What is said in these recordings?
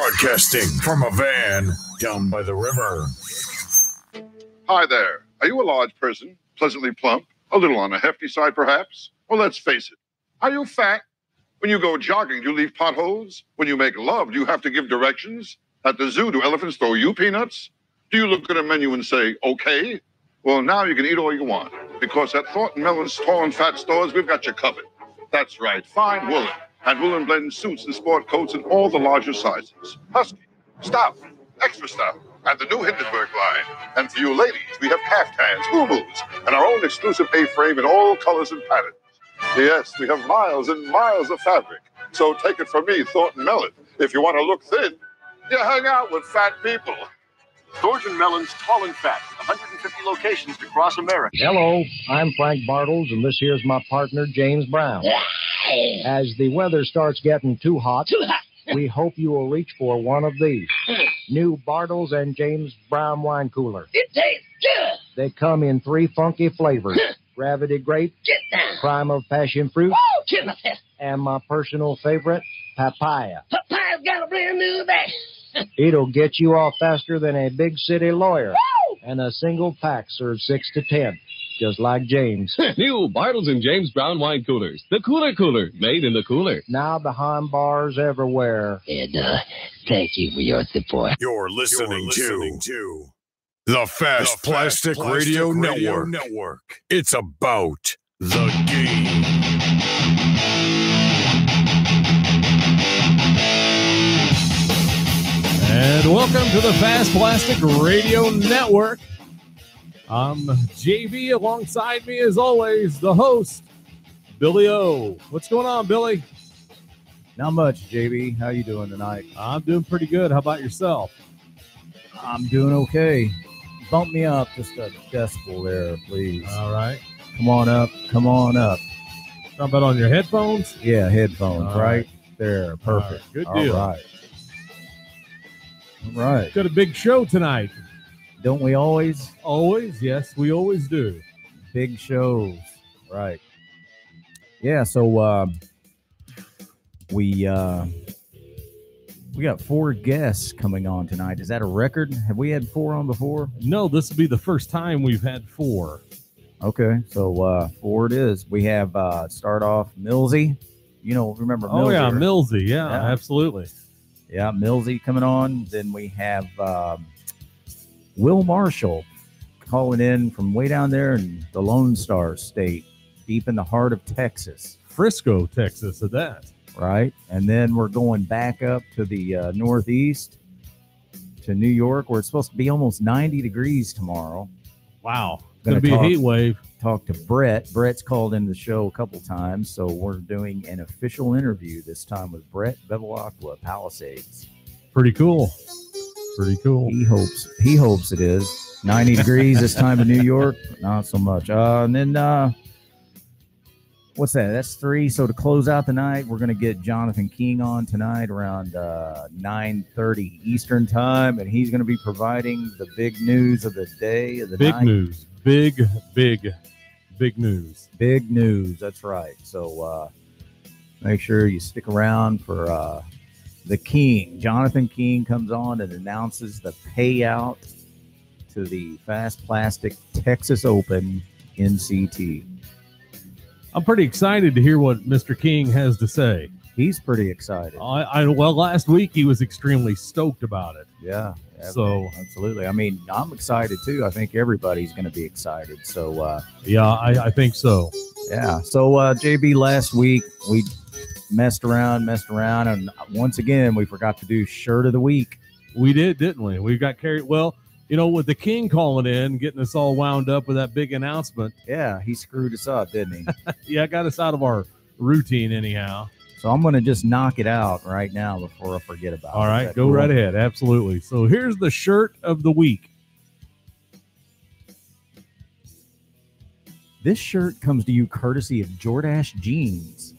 Broadcasting from a van down by the river. Hi there. Are you a large person, pleasantly plump, a little on the hefty side perhaps? Well, let's face it. Are you fat? When you go jogging, do you leave potholes? When you make love, do you have to give directions? At the zoo, do elephants throw you peanuts? Do you look at a menu and say, okay? Well, now you can eat all you want, because at Thornton Mellon's Tall and Fat stores, we've got you covered. That's right, fine woolen and woolen blend suits and sport coats in all the larger sizes. Husky, stout, extra stout, and the new Hindenburg line. And for you ladies, we have caftans, muumuus, and our own exclusive A-frame in all colors and patterns. Yes, we have miles and miles of fabric. So take it from me, Thornton Mellon. If you want to look thin, you hang out with fat people. Thornton Mellon's Tall and Fat, 150 locations across America. Hello, I'm Frank Bartles, and this here's my partner, James Brown. As the weather starts getting too hot, we hope you will reach for one of these. New Bartles and James Brown wine cooler. It tastes good. They come in 3 funky flavors. Gravity grape, Get down. prime of passion fruit, Woo, Timothy. and my personal favorite, papaya. Papaya's got a brand new bag. It'll get you off faster than a big city lawyer. Woo! And a single pack serves 6 to 10, just like James. New Bartles and James Brown wine coolers. The cooler, made in the cooler. Now behind bars everywhere. And thank you for your support. You're listening to the Fast Plastic Radio Network. It's about the game. And welcome to the Fast Plastic Radio Network. I'm JV. Alongside me, as always, the host, Billy O. What's going on, Billy? Not much, JB. How you doing tonight? I'm doing pretty good. How about yourself? I'm doing okay. Bump me up just a decibel there, please. All right. Come on up. Come on up. How about on your headphones? Yeah, headphones, All right there. Perfect. All right. Good deal. All right. All right. Got a big show tonight. Don't we always? Always? Yes, we always do. Big shows. Right. Yeah, so we got 4 guests coming on tonight. Is that a record? Have we had 4 on before? No, this will be the first time we've had 4. Okay, so 4 it is. We have start off Millsy. You know, remember Millsy? Oh, yeah, right? Millsy. Yeah, absolutely. Yeah, Millsy coming on. Then we have Will Marshall calling in from way down there in the Lone Star State, deep in the heart of Texas. Frisco, Texas, at that. Right. And then we're going back up to the Northeast to New York, where it's supposed to be almost 90 degrees tomorrow. Wow. Going to be a heat wave. Talk to Brett. Brett's called in the show a couple times, so we're doing an official interview this time with Brett Bevilacqua, Palisades. Pretty cool. Pretty cool. He hopes it is 90 degrees this time in New York. Not so much. And then what's that? That's 3. So to close out the night, we're going to get Jonathan King on tonight around 9:30 Eastern time, and he's going to be providing the big news of the day of the night. News. Big news. Big news. That's right. So make sure you stick around for the King. Jonathan King comes on and announces the payout to the Fast Plastic Texas Open NCT. I'm pretty excited to hear what Mr. King has to say. He's pretty excited. Well, last week he was extremely stoked about it. Yeah. So absolutely. I mean, I'm excited too. I think everybody's going to be excited. So yeah, I think so. Yeah. So JB, last week we messed around, and once again we forgot to do shirt of the week. We did, didn't we? We got carried. Well, you know, with the King calling in, getting us all wound up with that big announcement. Yeah, he screwed us up, didn't he? Yeah, got us out of our routine anyhow. So I'm going to just knock it out right now before I forget about it. All right, go right ahead. Absolutely. So here's the shirt of the week. This shirt comes to you courtesy of Jordache Jeans.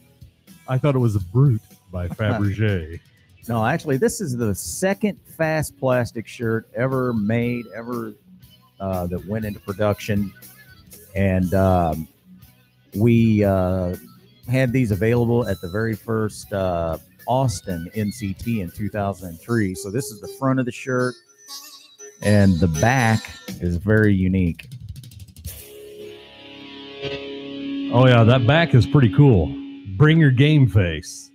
I thought it was a Brute by Fabergé. No, actually, this is the second Fast Plastic shirt ever made, that went into production. And we had these available at the very first Austin NCT in 2003. So this is the front of the shirt, and the back is very unique. Oh yeah, that back is pretty cool. Bring your game face.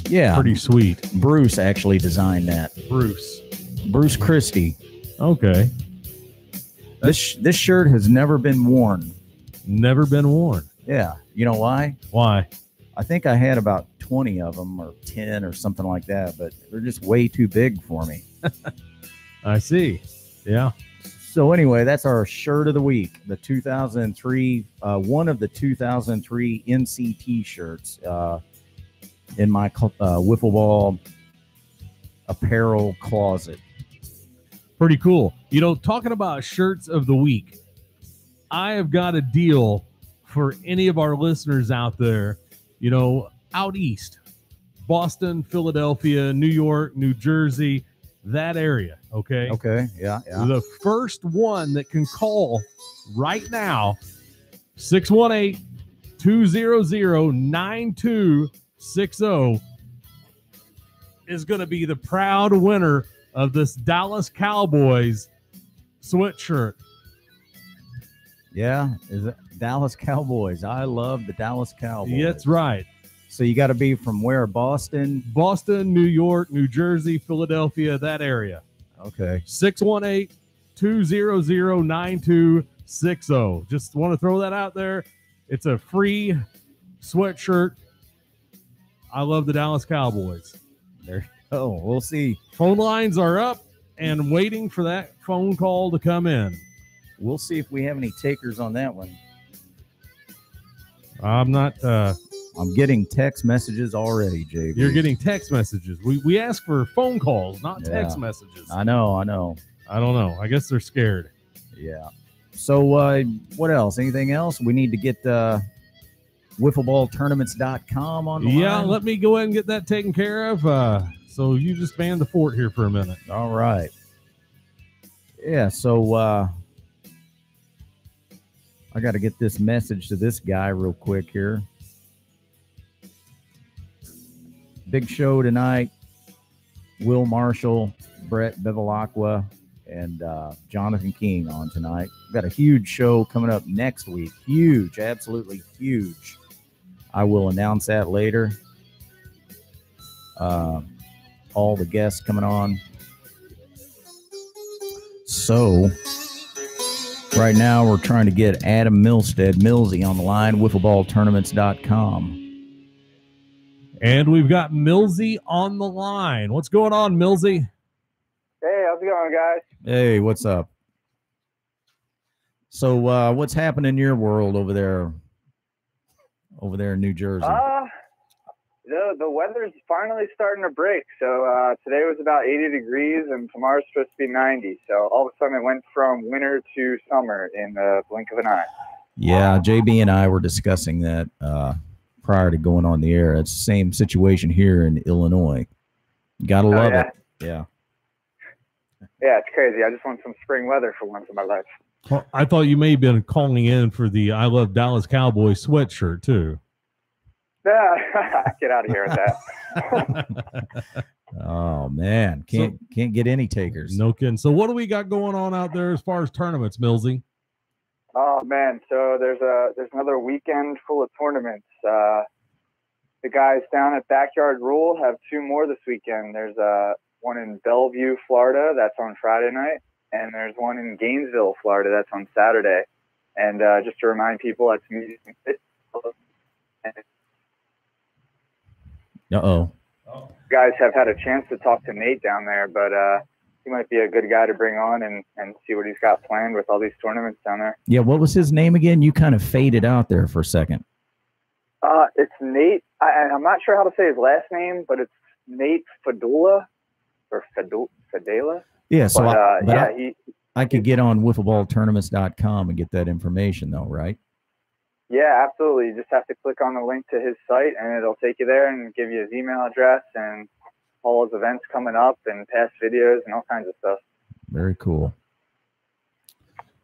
Yeah, Pretty sweet. Bruce actually designed that. Bruce Christie. Okay. This shirt has never been worn. Never been worn. Yeah. You know why? Why? I think I had about 20 of them or 10 or something like that, but they're just way too big for me. I see. Yeah. So anyway, that's our shirt of the week. The 2003, one of the 2003 NCT shirts in my wiffle ball apparel closet. Pretty cool. You know, talking about shirts of the week, I have got a deal for any of our listeners out there, you know, out east, Boston, Philadelphia, New York, New Jersey, that area. Okay. Okay. Yeah. The first one that can call right now, 618-200-9260, is going to be the proud winner of this Dallas Cowboys sweatshirt. Yeah. Is it Dallas Cowboys? I love the Dallas Cowboys. Yeah, that's right. So you got to be from where? Boston, New York, New Jersey, Philadelphia, that area. Okay. 618-200-9260. Just want to throw that out there. It's a free sweatshirt. I love the Dallas Cowboys. There you go. We'll see. Phone lines are up and waiting for that phone call to come in. We'll see if we have any takers on that one. I'm not. I'm getting text messages already, JB. You're getting text messages. We ask for phone calls, not text messages. I know. I don't know. I guess they're scared. Yeah. So what else? Anything else? We need to get wiffleballtournaments.com on the line. Yeah, let me go ahead and get that taken care of. So you just man the fort here for a minute. All right. Yeah, so I got to get this message to this guy real quick here. Big show tonight. Will Marshall, Brett Bevilacqua, and Jonathan King on tonight. We've got a huge show coming up next week. Huge, absolutely huge. I will announce that later. All the guests coming on. So right now we're trying to get Adam Millsy on the line, wiffleballtournaments.com. And we've got Millsy on the line. What's going on, Millsy? Hey, how's it going, guys? Hey, what's up? So what's happening in your world over there in New Jersey? The weather's finally starting to break. So today was about 80 degrees, and tomorrow's supposed to be 90. So all of a sudden it went from winter to summer in the blink of an eye. Yeah, JB and I were discussing that prior to going on the air. It's the same situation here in Illinois. You gotta love it. Yeah. Yeah, it's crazy. I just want some spring weather for once in my life. Well, I thought you may have been calling in for the I Love Dallas Cowboys sweatshirt, too. Get out of here with that. Oh, man. Can't get any takers. No kidding. So what do we got going on out there as far as tournaments, Millsy? Oh, man. So there's another weekend full of tournaments. The guys down at Backyard Rule have two more this weekend. There's one in Bellevue, Florida. That's on Friday night. And there's one in Gainesville, Florida. That's on Saturday. And just to remind people, that's music. Uh-oh. Guys have had a chance to talk to Nate down there, but he might be a good guy to bring on and see what he's got planned with all these tournaments down there. Yeah, what was his name again? You kind of faded out there for a second. It's Nate. I'm not sure how to say his last name, but it's Nate Fadula or Fadela. Yeah, so but, I could get on wiffleballtournaments.com and get that information, though, right? Yeah, absolutely. You just have to click on the link to his site, and it'll take you there and give you his email address and all his events coming up and past videos and all kinds of stuff. Very cool.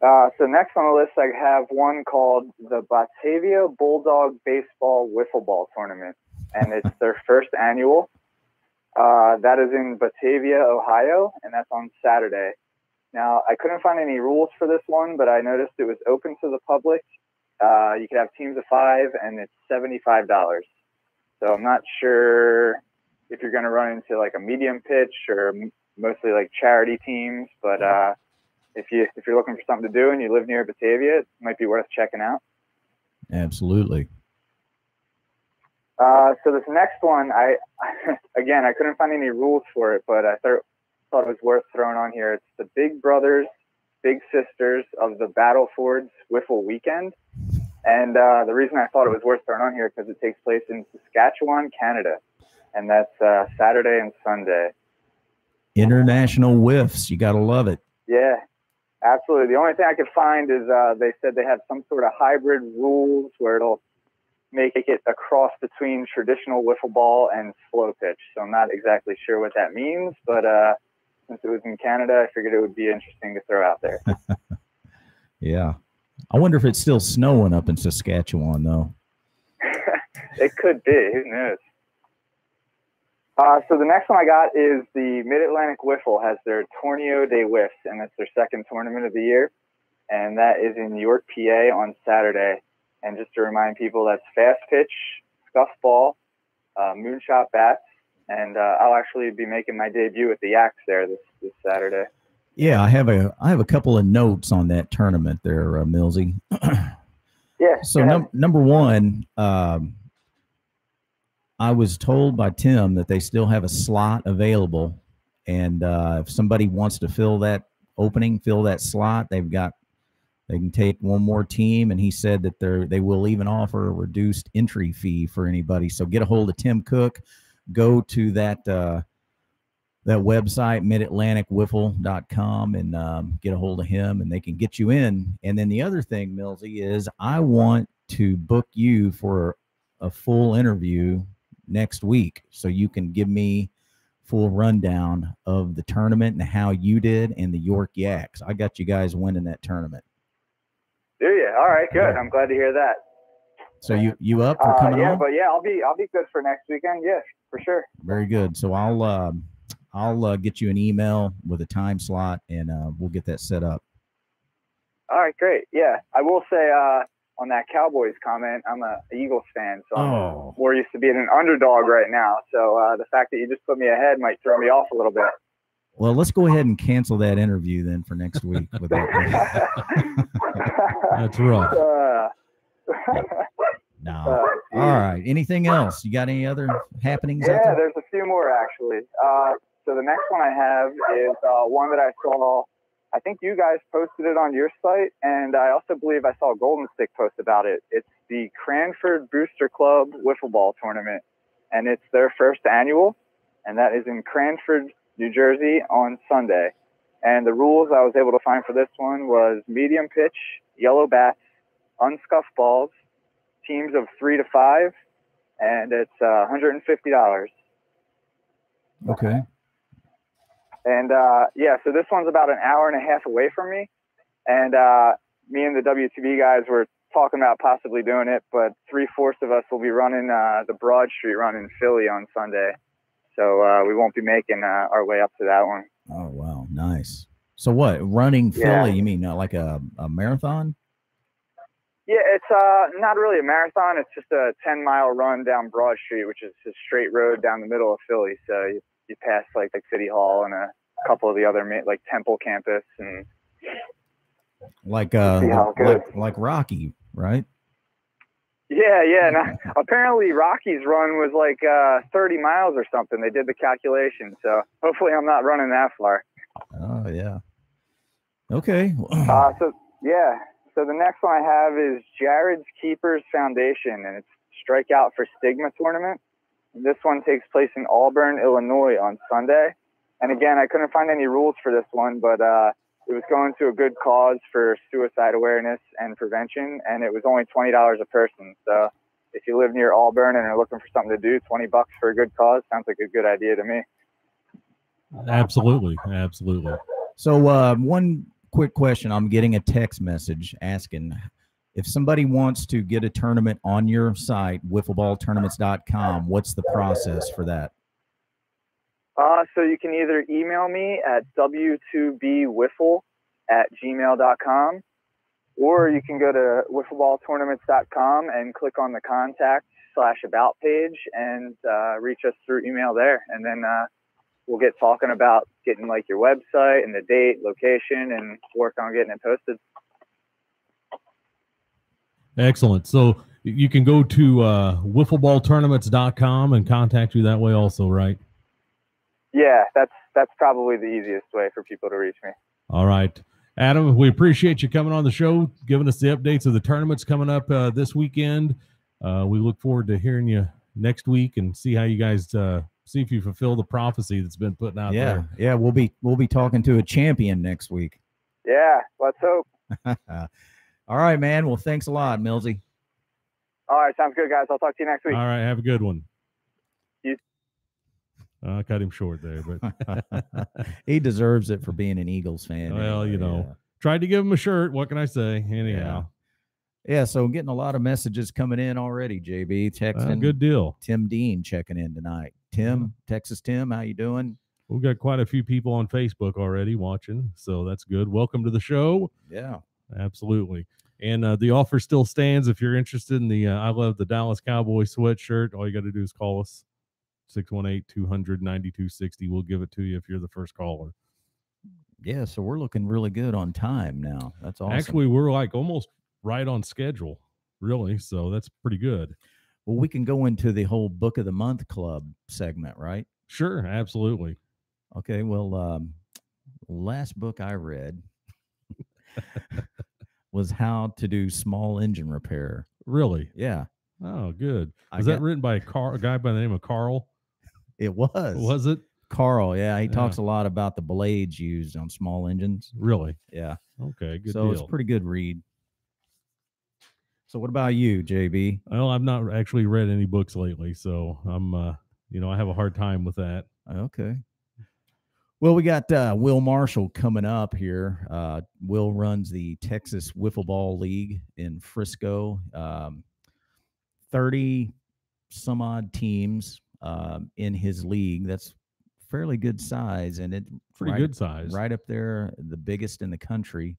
So next on the list, I have one called the Batavia Bulldog Baseball Wiffle Ball Tournament. and it's their first annual. That is in Batavia, Ohio, and that's on Saturday. Now, I couldn't find any rules for this one, but I noticed it was open to the public. You could have teams of 5, and it's $75. So I'm not sure if you're going to run into like a medium pitch or mostly like charity teams, but if you're looking for something to do and you live near Batavia, it might be worth checking out. Absolutely. So this next one, I couldn't find any rules for it, but I thought it was worth throwing on here. It's the Big Brothers, Big Sisters of the Battlefords Wiffle Weekend. And the reason I thought it was worth throwing on here because it takes place in Saskatchewan, Canada. And that's Saturday and Sunday. International whiffs. You got to love it. Yeah, absolutely. The only thing I could find is they said they have some sort of hybrid rules where it'll make it a cross between traditional wiffle ball and slow pitch. So I'm not exactly sure what that means, but since it was in Canada, I figured it would be interesting to throw out there. Yeah. I wonder if it's still snowing up in Saskatchewan, though. It could be. Who knows? So the next one I got is the Mid-Atlantic Wiffle has their Torneo de Whiffs, and it's their second tournament of the year. And that is in York, PA on Saturday. And just to remind people, that's fast pitch, scuff ball, moonshot bats, and I'll actually be making my debut at the Yaks there this Saturday. Yeah, I have a couple of notes on that tournament there, Millsy. Yeah. So number one, I was told by Tim that they still have a slot available, and if somebody wants to fill that slot, they can take one more team, and he said that they will even offer a reduced entry fee for anybody. So get a hold of Tim Cook, go to that website, midatlanticwiffle.com, and get a hold of him, and they can get you in. And then the other thing, Millsy, is I want to book you for a full interview next week so you can give me full rundown of the tournament and how you did and the York Yaks. I got you guys winning that tournament. Do you? All right, good. I'm glad to hear that. So you up for coming on? But yeah, I'll be good for next weekend. Yeah, for sure. Very good. So I'll get you an email with a time slot, and we'll get that set up. All right, great. Yeah, I will say on that Cowboys comment, I'm a Eagles fan, so I'm more used to being an underdog right now. So the fact that you just put me ahead might throw me off a little bit. Well, let's go ahead and cancel that interview then for next week. With that. That's rough. No. All right. Anything else? You got any other happenings? Yeah, there's a few more actually. So the next one I have is one that I saw. I think you guys posted it on your site, and I also believe I saw Golden Stick post about it. It's the Cranford Booster Club Wiffle Ball Tournament, and it's their first annual, and that is in Cranford, New Jersey on Sunday. And the rules I was able to find for this one was medium pitch, yellow bats, unscuffed balls, teams of 3 to 5, and it's $150. Okay. And yeah, so this one's about an hour and a half away from me. And me and the WTB guys were talking about possibly doing it, but 3/4 of us will be running the Broad Street run in Philly on Sunday. So we won't be making our way up to that one. Oh, wow. Nice. So what, running Philly, you mean like a marathon? Yeah, it's not really a marathon. It's just a 10-mile run down Broad Street, which is a straight road down the middle of Philly. So you pass like City Hall and a couple of the other like Temple campus and like Rocky, right? Yeah. And apparently Rocky's run was like 30 miles or something. They did the calculation, so hopefully I'm not running that far. Oh yeah. Okay. So the next one I have is Jared's Keepers Foundation, and it's Strikeout for Stigma tournament. This one takes place in Auburn, Illinois on Sunday. And again, I couldn't find any rules for this one, but it was going to a good cause for suicide awareness and prevention, and it was only $20 a person. So if you live near Auburn and are looking for something to do, $20 for a good cause sounds like a good idea to me. Absolutely. So one quick question. I'm getting a text message asking, If somebody wants to get a tournament on your site, wiffleballtournaments.com, what's the process for that? So you can either email me at w2bwiffle@gmail.com, or you can go to wiffleballtournaments.com and click on the contact/about page and reach us through email there. And then we'll get talking about getting like your website and the date, location, and work on getting it posted. Excellent. So you can go to wiffleballtournaments.com and contact you that way also, right? Yeah, that's probably the easiest way for people to reach me. All right. Adam, we appreciate you coming on the show, giving us the updates of the tournaments coming up this weekend. We look forward to hearing you next week and see how you guys see if you fulfill the prophecy that's been put out there. Yeah, we'll be talking to a champion next week. Yeah, let's hope. All right, man. Well, thanks a lot, Millsy. All right, sounds good, guys. I'll talk to you next week. All right, have a good one. You. I cut him short there, but he deserves it for being an Eagles fan. Well, tried to give him a shirt. What can I say? Anyhow. Yeah, so getting a lot of messages coming in already, JB. Texting. Good deal. Tim Dean checking in tonight. Tim, Texas Tim, how you doing? We've got quite a few people on Facebook already watching, so that's good. Welcome to the show. Yeah. Absolutely. And the offer still stands. If you're interested in the I Love the Dallas Cowboys sweatshirt, all you got to do is call us, 618-200-9260. We'll give it to you if you're the first caller. Yeah, so we're looking really good on time now. That's awesome. Actually, we're like almost right on schedule, really, so that's pretty good. Well, we can go into the whole Book of the Month Club segment, right? Sure, absolutely. Okay, well, last book I read was How to Do Small Engine Repair. Really? Yeah. Oh, good. Was that written by a guy by the name of Carl? It was. Was it? Carl, yeah. He talks a lot about the blades used on small engines. Really? Yeah. Okay, good so deal. It's a pretty good read. So what about you, JB? Well, I've not actually read any books lately, so I'm, I have a hard time with that. Okay. Well, we got Will Marshall coming up here. Will runs the Texas Wiffle Ball League in Frisco. 30 some odd teams in his league. That's fairly good size, and it's pretty good size, right up there, the biggest in the country.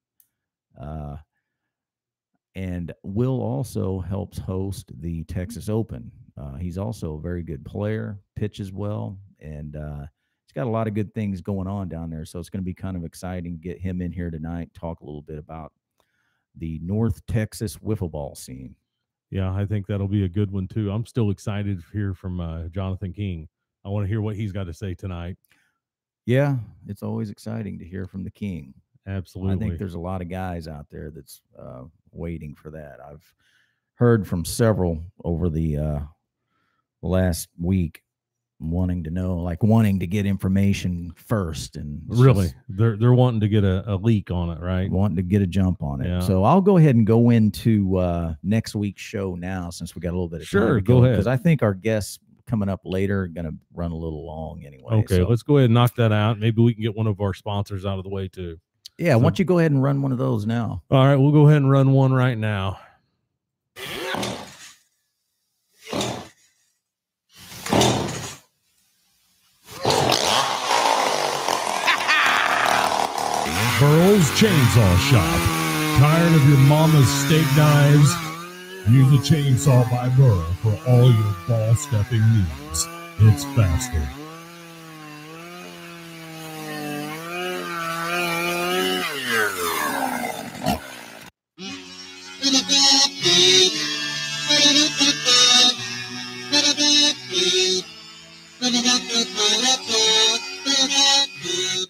And Will also helps host the Texas Open. He's also a very good player, pitches well, and he's got a lot of good things going on down there. So it's going to be kind of exciting to get him in here tonight, talk a little bit about the North Texas wiffle ball scene. Yeah, I think that'll be a good one, too. I'm still excited to hear from Jonathan King. I want to hear what he's got to say tonight. Yeah, it's always exciting to hear from the King. Absolutely. I think there's a lot of guys out there that's waiting for that. I've heard from several over the last week wanting to get information first. And really, they're wanting to get a leak on it, right? Wanting to get a jump on it. Yeah. So I'll go ahead and go into next week's show now, since we got a little bit of time. Sure, go ahead. Because I think our guests coming up later are going to run a little long anyway. Okay, let's go ahead and knock that out. Maybe we can get one of our sponsors out of the way too. Yeah, why don't you go ahead and run one of those now? All right, we'll go ahead and run one right now. Burl's Chainsaw Shop. Tired of your mama's steak knives? Use a chainsaw by Burl for all your ball stepping needs. It's faster.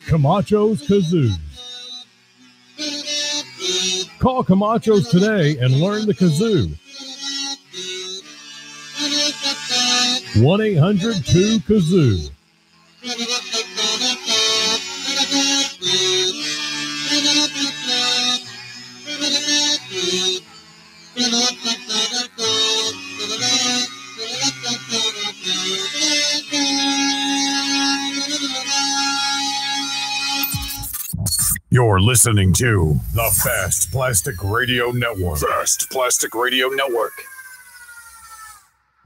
Camacho's Kazoos. Call Camacho's today and learn the kazoo. 1-800-2-KAZOO. You're listening to the Fast Plastic Radio Network. Fast Plastic Radio Network.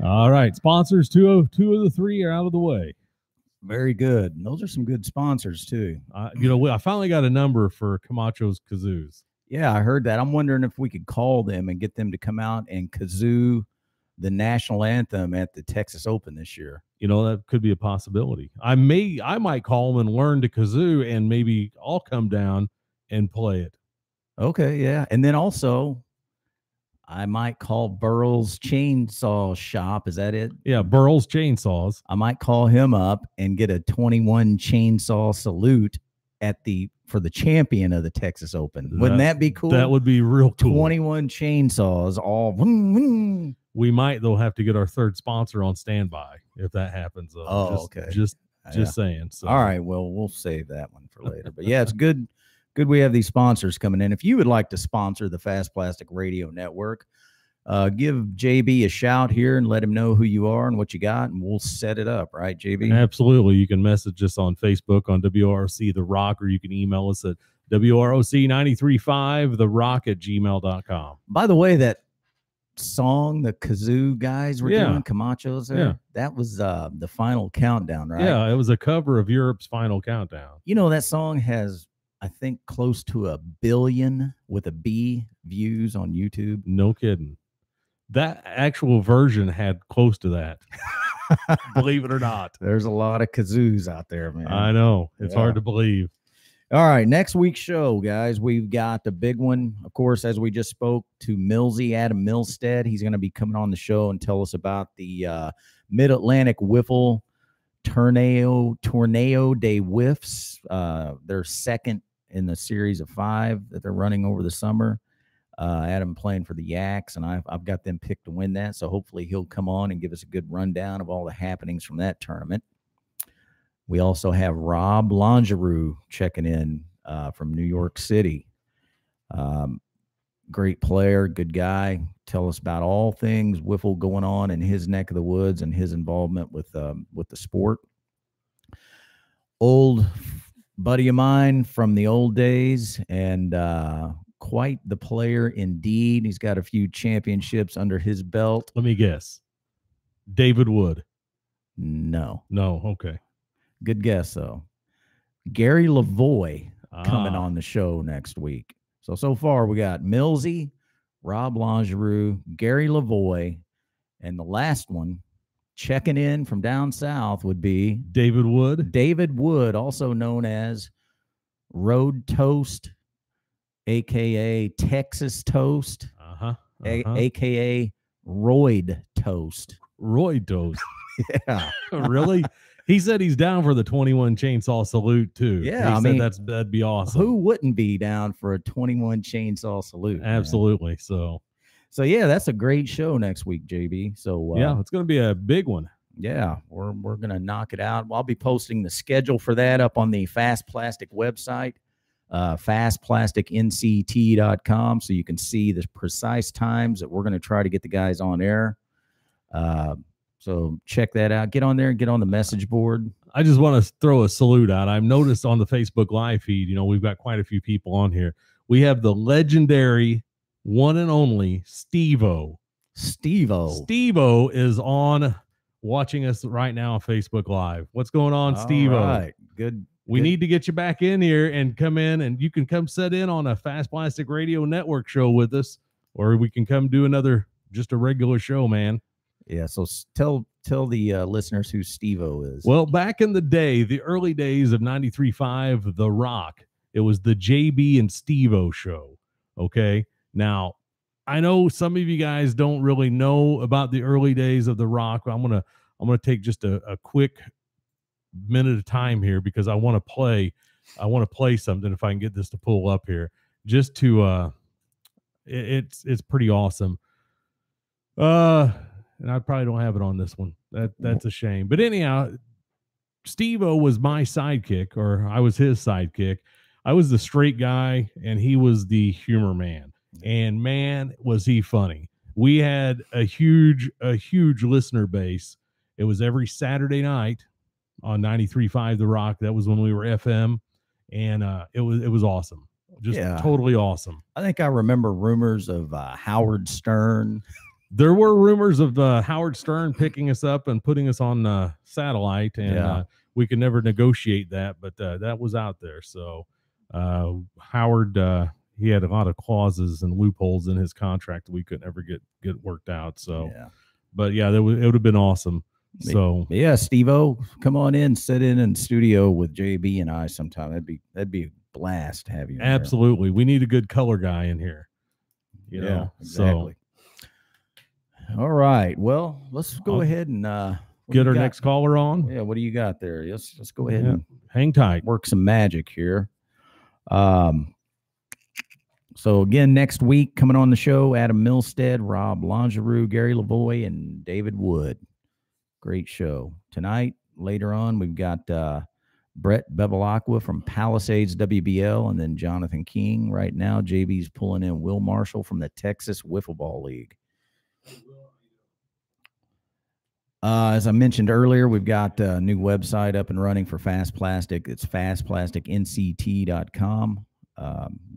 All right, sponsors, two of the three are out of the way. Very good. And those are some good sponsors too. I finally got a number for Camacho's Kazoos. Yeah, I heard that. I'm wondering if we could call them and get them to come out and kazoo the national anthem at the Texas Open this year. That could be a possibility. I might call them and learn to kazoo, and maybe I'll come down and play it. Okay, yeah. And then also, I might call Burrell's Chainsaw Shop. Is that it? Yeah, Burrell's Chainsaws. I might call him up and get a 21 chainsaw salute for the champion of the Texas Open. Wouldn't that be cool? That would be real cool. 21 chainsaws, all. We might, though, have to get our third sponsor on standby if that happens. Okay. Just saying. So. All right. Well, we'll save that one for later. But yeah, it's good. Good we have these sponsors coming in. If you would like to sponsor the Fast Plastic Radio Network, give JB a shout here and let him know who you are and what you got, and we'll set it up, right, JB? Absolutely. You can message us on Facebook on WROC The Rock, or you can email us at WROC935TheRock@gmail.com. By the way, that song the kazoo guys were doing, Camacho's there, that was the Final Countdown, right? Yeah, it was a cover of Europe's Final Countdown. That song has, I think, close to 1 billion with a B views on YouTube. No kidding. That actual version had close to that. Believe it or not. There's a lot of kazoos out there, man. I know. It's hard to believe. All right, next week's show, guys, we've got the big one. Of course, as we just spoke to Millsy, Adam Milstead, he's going to be coming on the show and tell us about the Mid-Atlantic Wiffle Torneo de Whiffs. Their second in the series of 5 that they're running over the summer. Adam playing for the Yaks, and I've got them picked to win that. So hopefully he'll come on and give us a good rundown of all the happenings from that tournament. We also have Rob Longeroux checking in from New York City. Great player, good guy. Tell us about all things wiffle going on in his neck of the woods and his involvement with the sport. Old buddy of mine from the old days, and quite the player indeed. He's got a few championships under his belt. Let me guess. David Wood. No. Okay. Good guess, though. Gary Lavoie coming on the show next week. So far we got Millsy, Rob Longeroux, Gary Lavoie, and the last one checking in from down south would be David Wood. David Wood, also known as Road Toast, a.k.a. Texas Toast, a.k.a. Royd Toast. Royd Toast. Yeah. Really? He said he's down for the 21 chainsaw salute too. Yeah, he said that'd be awesome. Who wouldn't be down for a 21 chainsaw salute? Absolutely. Man? So yeah, that's a great show next week, JB. So yeah, it's going to be a big one. Yeah, we're going to knock it out. I'll be posting the schedule for that up on the Fast Plastic website, fastplasticnct.com, so you can see the precise times that we're going to try to get the guys on air. So check that out. Get on there and get on the message board. I just want to throw a salute out. I've noticed on the Facebook Live feed, we've got quite a few people on here. We have the legendary one and only Steve-O. Steve-O is on watching us right now on Facebook Live. What's going on, Steve-O? All right. Good. We need to get you back in here and come in, and you can come sit in on a Fast Plastic Radio Network show with us, or we can come do just a regular show, man. Yeah, so tell the listeners who Steve-O is. Well, back in the day, the early days of 93.5 The Rock, it was the JB and Steve-O show, okay? Now, I know some of you guys don't really know about the early days of The Rock. I'm gonna take just a quick minute of time here because I want to play something if I can get this to pull up here. Just to it's pretty awesome. And I probably don't have it on this one. That's a shame. But anyhow, Steve-O was my sidekick, or I was his sidekick. I was the straight guy, and he was the humor man. And man, was he funny. We had a huge listener base. It was every Saturday night on 93.5 The Rock. That was when we were FM. and it was awesome, just totally awesome. I think I remember rumors of Howard Stern. There were rumors of Howard Stern picking us up and putting us on satellite, and we could never negotiate that, but that was out there. So Howard, he had a lot of clauses and loopholes in his contract that we couldn't ever get worked out. So, but yeah, it would have been awesome. So yeah, Steve-O, come on in, sit in studio with JB and I sometime. That'd be a blast to have you. Absolutely, we need a good color guy in here. You know, exactly. So, all right, well, let's go ahead and get our next caller on. Yeah, what do you got there? Let's go ahead and hang tight, work some magic here. So again, next week coming on the show, Adam Milstead, Rob Longeroux, Gary Lavoie, and David Wood. Great show. Tonight, later on, we've got Brett Bevilacqua from Palisades WBL, and then Jonathan King. Right now, JB's pulling in Will Marshall from the Texas Wiffle Ball League. As I mentioned earlier, we've got a new website up and running for Fast Plastic. It's fastplasticnct.com.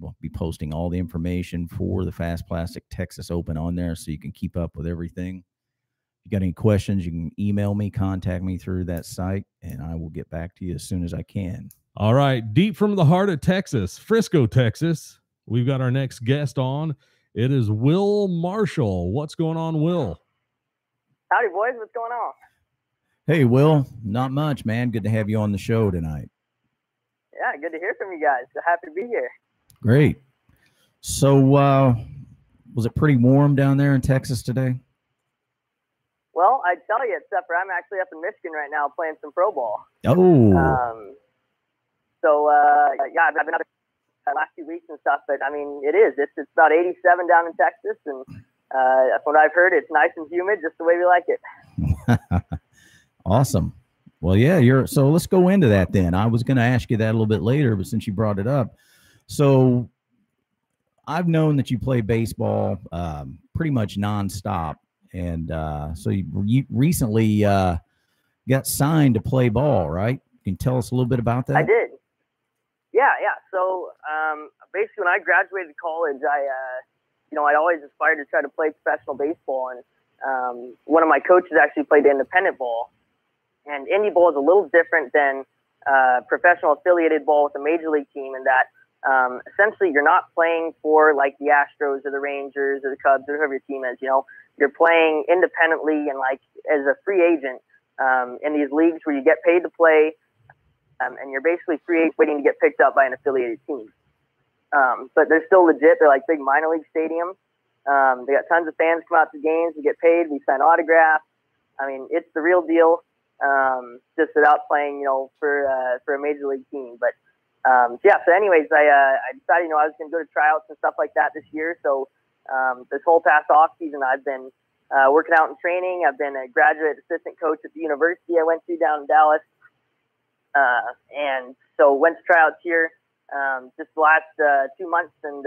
We'll be posting all the information for the Fast Plastic Texas Open on there so you can keep up with everything. If you got any questions, you can email me, contact me through that site, and I will get back to you as soon as I can. All right. Deep from the heart of Texas, Frisco, Texas, we've got our next guest on. It is Will Marshall. What's going on, Will? Howdy, boys. What's going on? Hey, Will. Not much, man. Good to have you on the show tonight. Yeah, good to hear from you guys. Happy to be here. Great. So, was it pretty warm down there in Texas today? Well, I tell you, except for I'm actually up in Michigan right now playing some pro ball. Oh. Yeah, I've been up the last few weeks and stuff, but I mean, it's about 87 down in Texas, and that's what I've heard. It's nice and humid, just the way we like it. Awesome. Well, yeah, so let's go into that then. I was going to ask you that a little bit later, but since you brought it up, so I've known that you play baseball pretty much nonstop. And so you recently got signed to play ball, right? Can you tell us a little bit about that? I did. Yeah. So basically, when I graduated college, I'd always aspired to try to play professional baseball. And one of my coaches actually played independent ball. And indie ball is a little different than professional affiliated ball with a major league team in that essentially you're not playing for like the Astros or the Rangers or the Cubs or whoever your team is, You're playing independently and like as a free agent in these leagues where you get paid to play, and you're basically free agent waiting to get picked up by an affiliated team. But they're still legit. They're like big minor league stadiums. They got tons of fans come out to games. We get paid. We sign autographs. I mean, it's the real deal. Just without playing, for a major league team. But so anyways, I decided, I was going to go to tryouts and stuff like that this year. So this whole past off season, I've been working out and training. I've been a graduate assistant coach at the university I went to down in Dallas. And so went to tryouts here just the last 2 months, and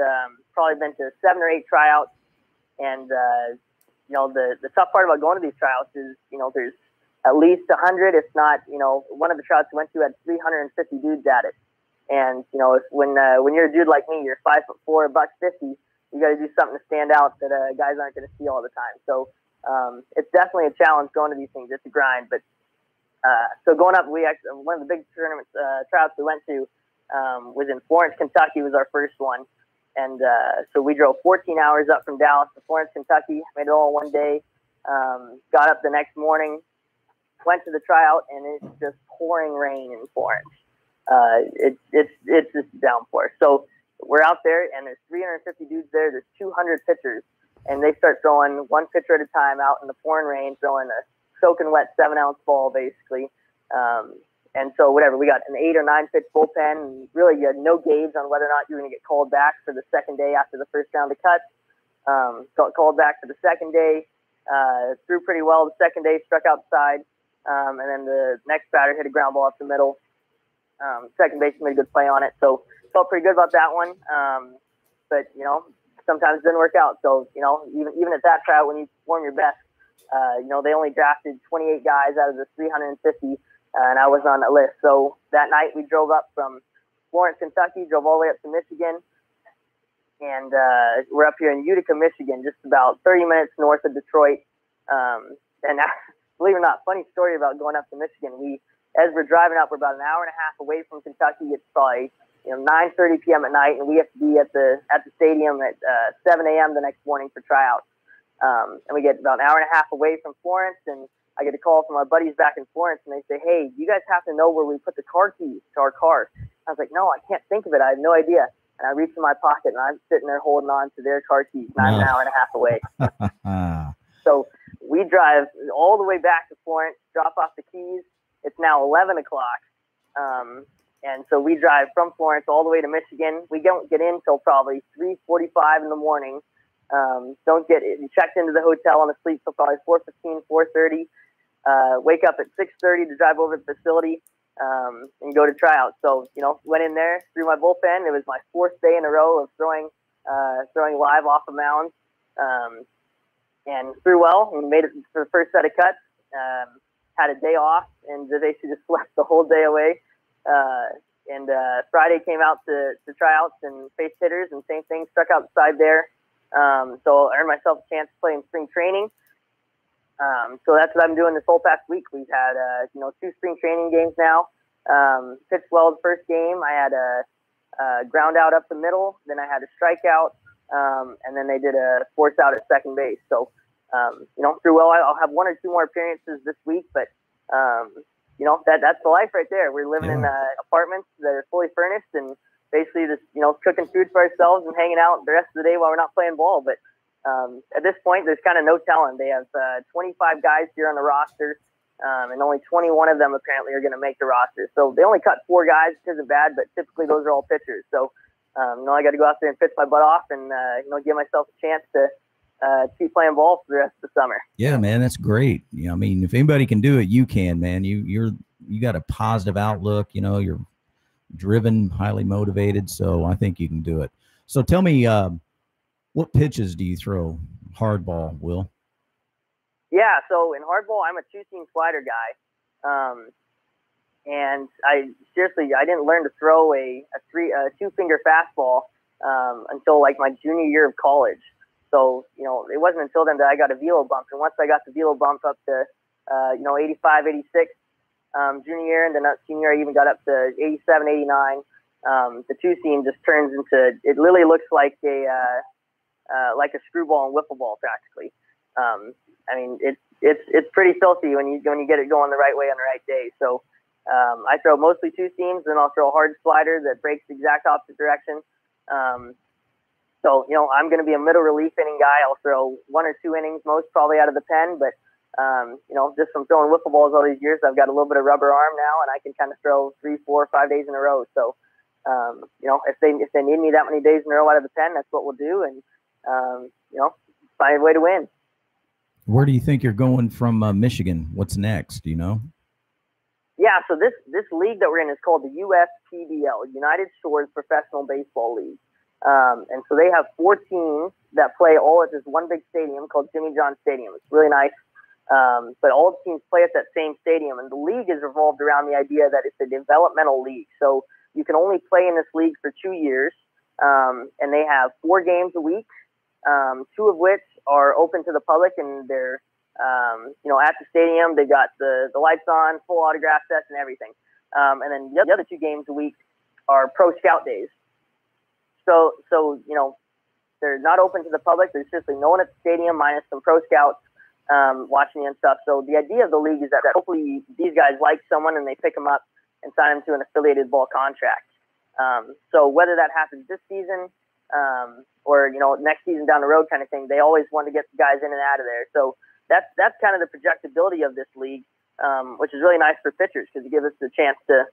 probably been to 7 or 8 tryouts. And, the tough part about going to these tryouts is, there's at least 100, if not, one of the tryouts we went to had 350 dudes at it. And, when you're a dude like me, you're 5'4", $150, you got to do something to stand out that guys aren't going to see all the time. So it's definitely a challenge going to these things. It's a grind. But so going up, one of the big tournaments, tryouts we went to was in Florence, Kentucky, was our first one. And so we drove 14 hours up from Dallas to Florence, Kentucky, made it all one day, got up the next morning, went to the tryout, and it's just pouring rain in Florence. It's just a downpour. So we're out there, and there's 350 dudes there. There's 200 pitchers, and they start throwing one pitcher at a time out in the pouring rain, throwing a soaking wet 7-ounce ball, basically. And so whatever, we got an 8 or 9 pitch bullpen, and really you had no gauge on whether or not you were going to get called back for the second day after the first round of cuts. Got called back for the second day, threw pretty well the second day, struck outside, and then the next batter hit a ground ball up the middle. Second baseman made a good play on it, so felt pretty good about that one. But sometimes it didn't work out. So even at that tryout, when you perform your best, they only drafted 28 guys out of the 350. And I was on that list. So that night we drove up from Florence, Kentucky, drove all the way up to Michigan, and we're up here in Utica, Michigan, just about 30 minutes north of Detroit. And believe it or not, funny story about going up to Michigan. As we're driving up, we're about an hour and a half away from Kentucky. It's probably 9:30 p.m. at night, and we have to be at the stadium at 7 a.m. the next morning for tryouts. And we get about an hour and a half away from Florence, and I get a call from our buddies back in Florence, and they say, "Hey, you guys have to know where we put the car keys to our car." I was like, "No, I can't think of it. I have no idea." And I reach in my pocket, and I'm sitting there holding on to their car keys, not an hour and a half away. So we drive all the way back to Florence, drop off the keys. It's now 11 o'clock. And so we drive from Florence all the way to Michigan. We don't get in till probably 3:45 in the morning. Don't get checked into the hotel and asleep till probably 4:15, 4:30. Wake up at 6:30 to drive over to the facility and go to tryouts. So, went in there, threw my bullpen. It was my 4th day in a row of throwing live off of mound, and threw well and made it for the first set of cuts. Had a day off and basically just slept the whole day away. And Friday came out to tryouts and face hitters, and same thing, stuck outside there. So I earned myself a chance to play in spring training. So that's what I'm doing this whole past week. We've had, 2 spring training games now. Pitched well the first game. I had a ground out up the middle. Then I had a strikeout. And then they did a force out at second base. So, threw well. I'll have 1 or 2 more appearances this week, but, that's the life right there. We're living in apartments that are fully furnished and basically just, cooking food for ourselves and hanging out the rest of the day while we're not playing ball. But at this point, there's kind of no telling. They have 25 guys here on the roster, and only 21 of them apparently are going to make the roster. So they only cut 4 guys, which isn't bad, but typically those are all pitchers. So, I got to go out there and pitch my butt off and, give myself a chance to keep playing ball for the rest of the summer. Yeah, man, that's great. I mean, if anybody can do it, you can, man. You got a positive outlook. You're driven, highly motivated. So I think you can do it. So tell me, what pitches do you throw? Hardball, Will? Yeah, so in hardball, I'm a 2-seam slider guy. And I didn't learn to throw a 2-finger fastball until like my junior year of college. So, it wasn't until then that I got a velo bump. And once I got the velo bump up to, 85, 86 junior year, and then senior year, I even got up to 87, 89. The 2-seam just turns into, it literally looks like a screwball and wiffle ball practically. I mean, it's pretty filthy when you get it going the right way on the right day. So, I throw mostly 2-seams, then I'll throw a hard slider that breaks the exact opposite direction. So, I'm going to be a middle relief inning guy. I'll throw 1 or 2 innings, most probably out of the pen. But, just from throwing wiffle balls all these years, I've got a little bit of rubber arm now, and I can kind of throw 3, 4, 5 days in a row. So, if they need me that many days in a row out of the pen, that's what we'll do. And, find a way to win. Where do you think you're going from Michigan? What's next? Do you know? Yeah, so this league that we're in is called the USPBL, United Shores Professional Baseball League. And so they have 4 teams that play all at this one big stadium called Jimmy John Stadium. It's really nice. But all the teams play at that same stadium. And the league is revolved around the idea that it's a developmental league. So you can only play in this league for 2 years. And they have 4 games a week, 2 of which are open to the public, and they're, at the stadium. They've got the lights on, full autograph sets and everything. And then the other 2 games a week are pro scout days. So they're not open to the public. There's just no one at the stadium minus some pro scouts watching you and stuff. So the idea of the league is that hopefully these guys like someone and they pick them up and sign them to an affiliated ball contract. So whether that happens this season or, next season down the road kind of thing, they always want to get the guys in and out of there. So that's kind of the projectability of this league, which is really nice for pitchers because it gives us the chance to,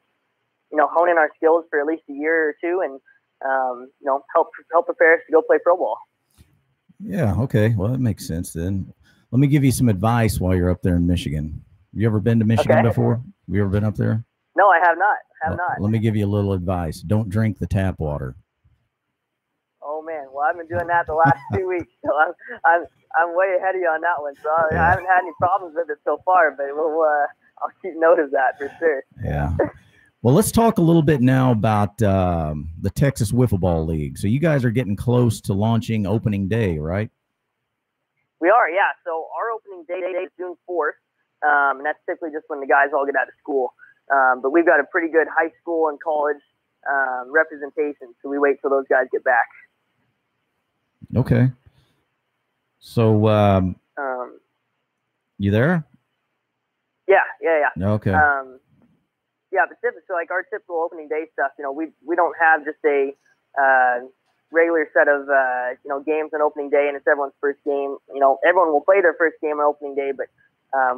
hone in our skills for at least a year or 2 and, help prepare us to go play pro ball. Yeah. Okay. Well, that makes sense then. Let me give you some advice while you're up there in Michigan. Have you ever been to Michigan before? Have you ever been up there? No, I have not. Let me give you a little advice. Don't drink the tap water. Oh man. Well, I've been doing that the last 2 weeks. So I'm way ahead of you on that one. So I haven't had any problems with it so far, but I'll keep note of that for sure. Yeah. Well, let's talk a little bit now about the Texas Wiffle Ball League. So you guys are getting close to launching opening day, right? We are, yeah. So our opening day is June 4th, and that's typically just when the guys all get out of school. But we've got a pretty good high school and college representation, so we wait till those guys get back. Okay. So you there? Yeah. Okay. Yeah, but so like our typical opening day stuff, we don't have just a regular set of games on opening day, and it's everyone's first game. Everyone will play their first game on opening day, but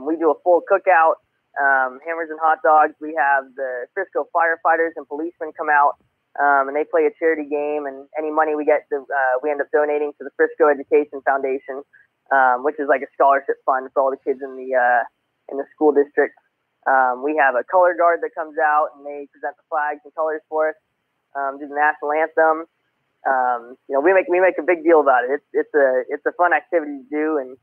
we do a full cookout, hammers and hot dogs. We have the Frisco firefighters and policemen come out, and they play a charity game, and any money we get, we end up donating to the Frisco Education Foundation, which is like a scholarship fund for all the kids in the school district. We have a color guard that comes out, and they present the flags and colors for us, do the national anthem. We make a big deal about it. It's a fun activity to do, and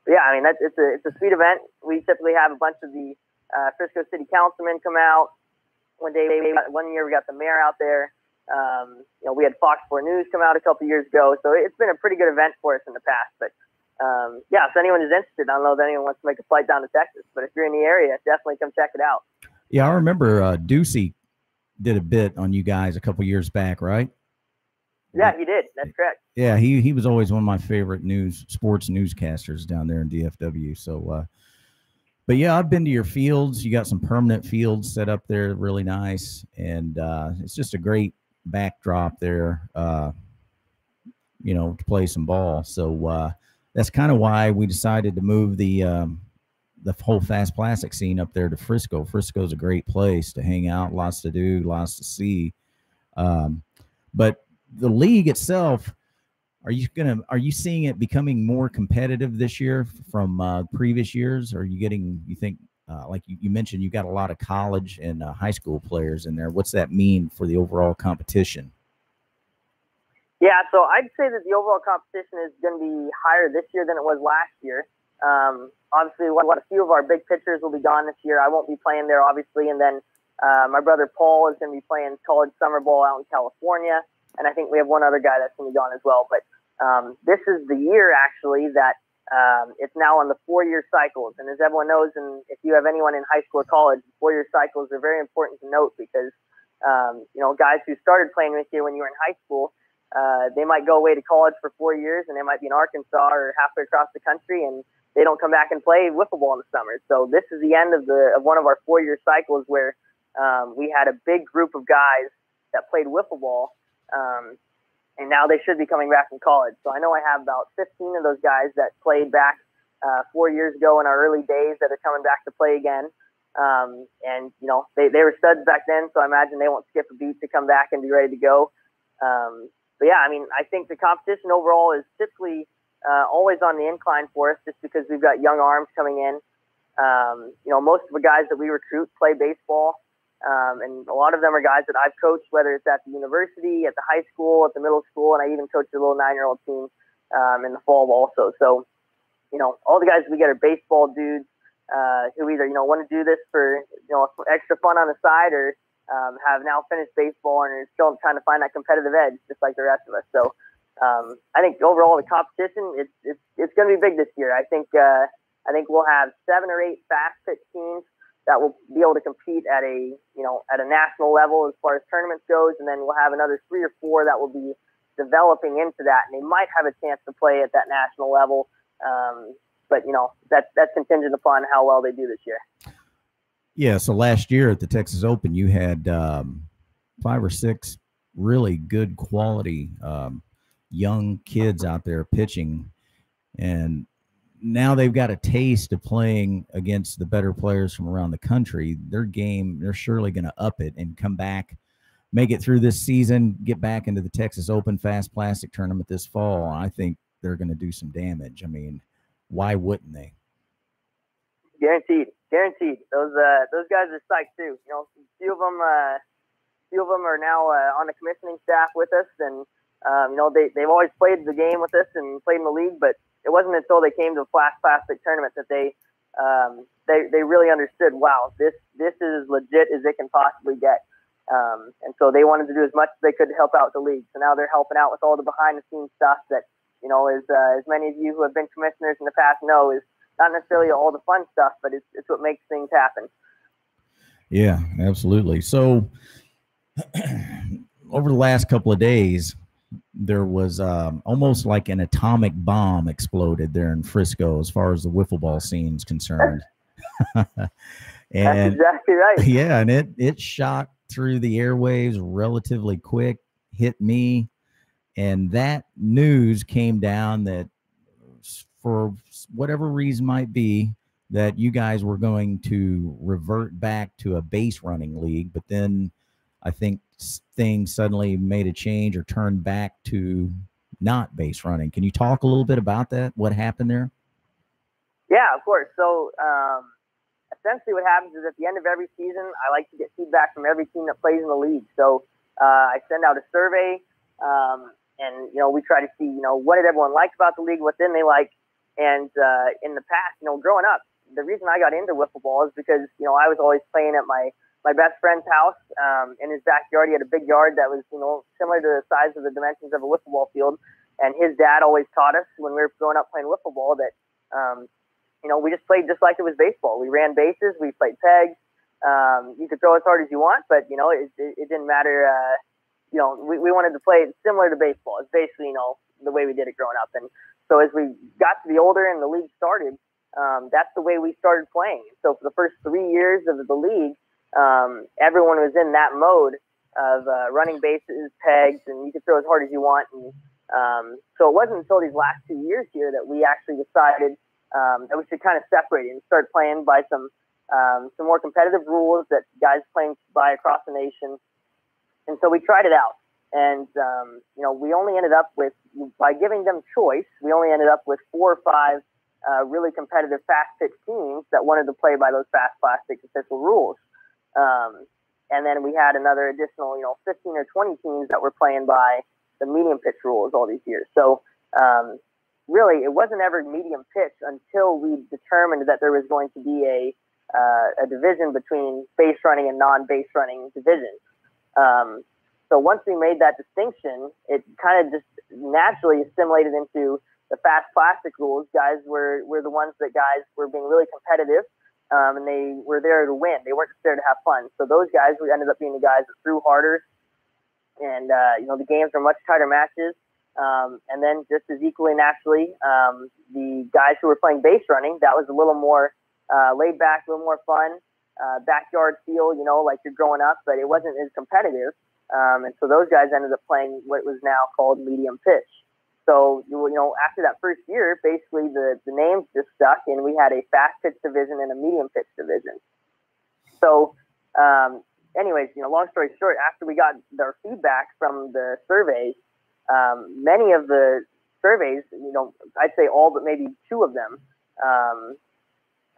it's a sweet event. We typically have a bunch of the Frisco City Councilmen come out. One year we got the mayor out there. We had Fox 4 News come out a couple years ago, so it's been a pretty good event for us in the past. But if anyone is interested, I don't know if anyone wants to make a flight down to Texas, but if you're in the area, definitely come check it out. Yeah, I remember Ducey did a bit on you guys a couple years back, right? Yeah, he did. That's correct. Yeah, he was always one of my favorite sports newscasters down there in DFW. So, but yeah, I've been to your fields. You got some permanent fields set up there, really nice, and it's just a great backdrop there, to play some ball. So that's kind of why we decided to move the whole Fast Plastic scene up there to Frisco. Frisco's a great place to hang out, lots to do, lots to see. But the league itself, are you seeing it becoming more competitive this year from previous years? Or are you think like you mentioned, you got a lot of college and high school players in there. What's that mean for the overall competition? Yeah, so I'd say that the overall competition is going to be higher this year than it was last year. Obviously, a few of our big pitchers will be gone this year. I won't be playing there, obviously, and then my brother Paul is going to be playing college summer ball out in California. And I think we have one other guy that's going to be gone as well. But this is the year, actually, that it's now on the 4-year cycles. And as everyone knows, and if you have anyone in high school or college, 4-year cycles are very important to note because, guys who started playing with you when you were in high school, they might go away to college for 4 years, and they might be in Arkansas or halfway across the country, and they don't come back and play wiffle ball in the summer. So this is the end of one of our 4-year cycles where we had a big group of guys that played wiffle ball. And now they should be coming back from college. So I know I have about 15 of those guys that played back 4 years ago in our early days that are coming back to play again. They were studs back then, so I imagine they won't skip a beat to come back and be ready to go. But yeah, I think the competition overall is typically always on the incline for us just because we've got young arms coming in. Most of the guys that we recruit play baseball. And a lot of them are guys that I've coached, whether it's at the university, at the high school, at the middle school, and I even coached a little 9-year-old team in the fall also. So, all the guys we get are baseball dudes who either, want to do this for, extra fun on the side or have now finished baseball and are still trying to find that competitive edge, just like the rest of us. So I think overall the competition, it's going to be big this year. I think we'll have 7 or 8 fast pitch teams that will be able to compete at a national level as far as tournaments goes. And then we'll have another 3 or 4 that will be developing into that. And they might have a chance to play at that national level. But that's contingent upon how well they do this year. Yeah. So last year at the Texas Open, you had 5 or 6 really good quality young kids out there pitching, and now they've got a taste of playing against the better players from around the country. Their game, they're surely going to up it and come back, make it through this season, get back into the Texas Open Fast Plastic tournament this fall. I think they're going to do some damage. Why wouldn't they? Guaranteed. Those guys are psyched too. A few of them are now on the commissioning staff with us, and they've always played the game with us and played in the league, but it wasn't until they came to the Fast Plastic tournament that they they really understood, wow, this is as legit as it can possibly get. And so they wanted to do as much as they could to help out the league. So now they're helping out with all the behind the scenes stuff that, as many of you who have been commissioners in the past know, is not necessarily all the fun stuff, but it's what makes things happen. Yeah, absolutely. So over the last couple of days, there was almost like an atomic bomb exploded there in Frisco as far as the wiffle ball scene is concerned. That's exactly right. Yeah, and it shot through the airwaves relatively quick, hit me, and that news came down that for whatever reason might be, that you guys were going to revert back to a base running league, but then I think things suddenly made a change or turned back to not base running. Can you talk a little bit about that? What happened there? Yeah, of course. So essentially what happens is at the end of every season, I like to get feedback from every team that plays in the league. So I send out a survey, and, we try to see, what did everyone like about the league, what didn't they like? And in the past, growing up, the reason I got into wiffle ball is because, I was always playing at my best friend's house. In his backyard, he had a big yard that was, similar to the size of the dimensions of a wiffle ball field. And his dad always taught us when we were growing up playing wiffle ball that, we just played just like it was baseball. We ran bases, we played pegs. You could throw as hard as you want, but, it didn't matter. We wanted to play it similar to baseball. It's basically, the way we did it growing up. And so as we got to be older and the league started, that's the way we started playing. So for the first 3 years of the league, everyone was in that mode of running bases, pegs, and you could throw as hard as you want. And so it wasn't until these last 2 years here that we actually decided that we should kind of separate it and start playing by some more competitive rules that guys playing by across the nation. And so we tried it out. And, we only ended up with, by giving them choice, we only ended up with 4 or 5 really competitive fast pitch teams that wanted to play by those fast plastic official rules. And then we had another additional, 15 or 20 teams that were playing by the medium pitch rules all these years. So really, it wasn't ever medium pitch until we determined that there was going to be a division between base running and non-base running divisions. So once we made that distinction, it kind of just naturally assimilated into the fast plastic rules. Guys were the ones that guys were being really competitive, and they were there to win. They weren't just there to have fun. So those guys ended up being the guys that threw harder, and the games were much tighter matches. And then just as equally naturally, the guys who were playing base running, that was a little more laid back, a little more fun, backyard feel, like you're growing up, but it wasn't as competitive. And so those guys ended up playing what was now called medium pitch. So, after that first year, basically the names just stuck, and we had a fast pitch division and a medium pitch division. So, anyways, long story short, after we got their feedback from the surveys, many of the surveys, I'd say all but maybe 2 of them,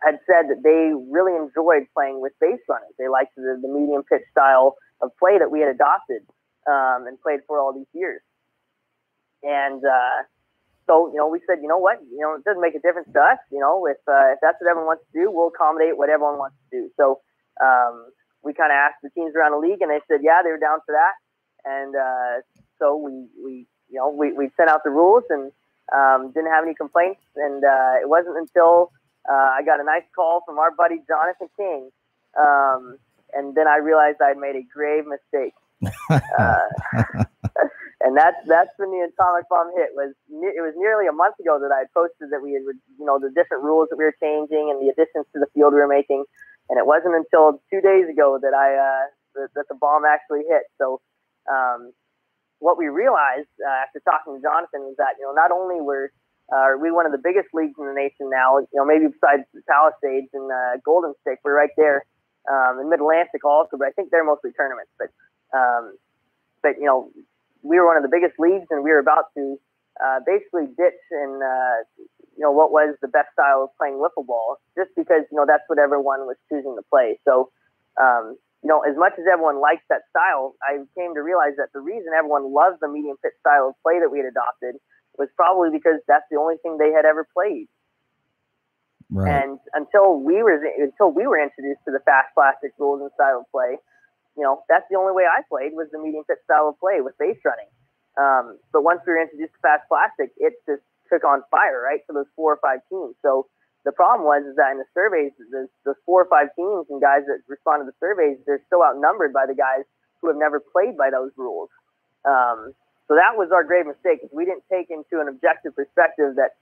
had said that they really enjoyed playing with base runners. They liked the medium pitch style of play that we had adopted and played for all these years. And so, we said, what? It doesn't make a difference to us. If that's what everyone wants to do, we'll accommodate what everyone wants to do. So we kind of asked the teams around the league, and they said, yeah, they were down for that. And so we sent out the rules and didn't have any complaints. And it wasn't until I got a nice call from our buddy Jonathan King, and then I realized I'd made a grave mistake. And that's when the atomic bomb hit. It was nearly a month ago that I had posted that we had, the different rules that we were changing and the additions to the field we were making. And it wasn't until 2 days ago that that the bomb actually hit. So what we realized after talking to Jonathan was that, not only are we one of the biggest leagues in the nation now, maybe besides the Palisades and Golden Stick, we're right there in Mid-Atlantic also, but I think they're mostly tournaments. But we were one of the biggest leagues, and we were about to basically ditch and what was the best style of playing wiffle ball, just because that's what everyone was choosing to play. So as much as everyone liked that style, I came to realize that the reason everyone loved the medium pitch style of play that we had adopted was probably because that's the only thing they had ever played. Right. And until we were introduced to the fast plastic rules and style of play, that's the only way I played was the medium pitch style of play with base running. But once we were introduced to fast plastic, it just took on fire, right, for those 4 or 5 teams. So the problem was is that in the surveys, those 4 or 5 teams and guys that respond to the surveys, they're still outnumbered by the guys who have never played by those rules. So that was our grave mistake. Is we didn't take into an objective perspective that,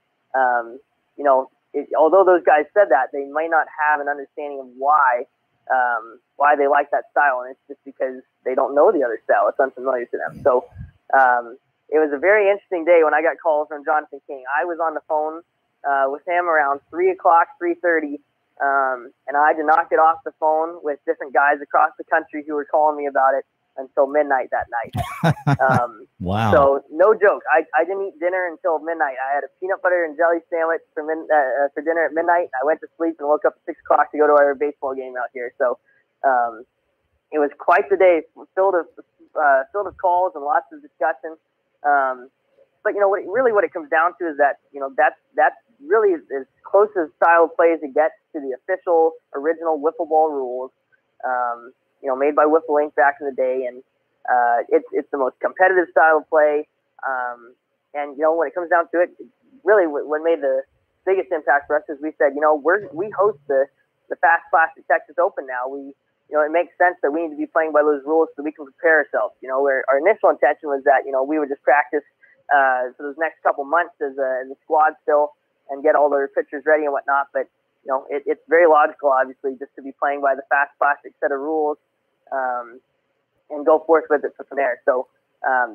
although those guys said that, they might not have an understanding of why they like that style, and it's just because they don't know the other style. It's unfamiliar to them. So it was a very interesting day when I got calls from Jonathan King. I was on the phone with him around 3 o'clock, 3:30, and I did not get off the phone with different guys across the country who were calling me about it until midnight that night. Wow. So no joke. I didn't eat dinner until midnight. I had a peanut butter and jelly sandwich for dinner at midnight. I went to sleep and woke up at 6 o'clock to go to our baseball game out here. So it was quite the day, filled with calls and lots of discussion. But what it comes down to is that that's really as close as style of play as it gets to the official original wiffle ball rules. Made by Wiffle Inc. back in the day, and it's the most competitive style of play. And when it comes down to it, really what made the biggest impact for us is we said, we host the Fast Plastic Texas Open now. It makes sense that we need to be playing by those rules so we can prepare ourselves. Where our initial intention was that we would just practice for those next couple months as a squad still and get all their pitchers ready and whatnot. But it's very logical, obviously, just to be playing by the Fast Plastic set of rules. And go forth with it from there. So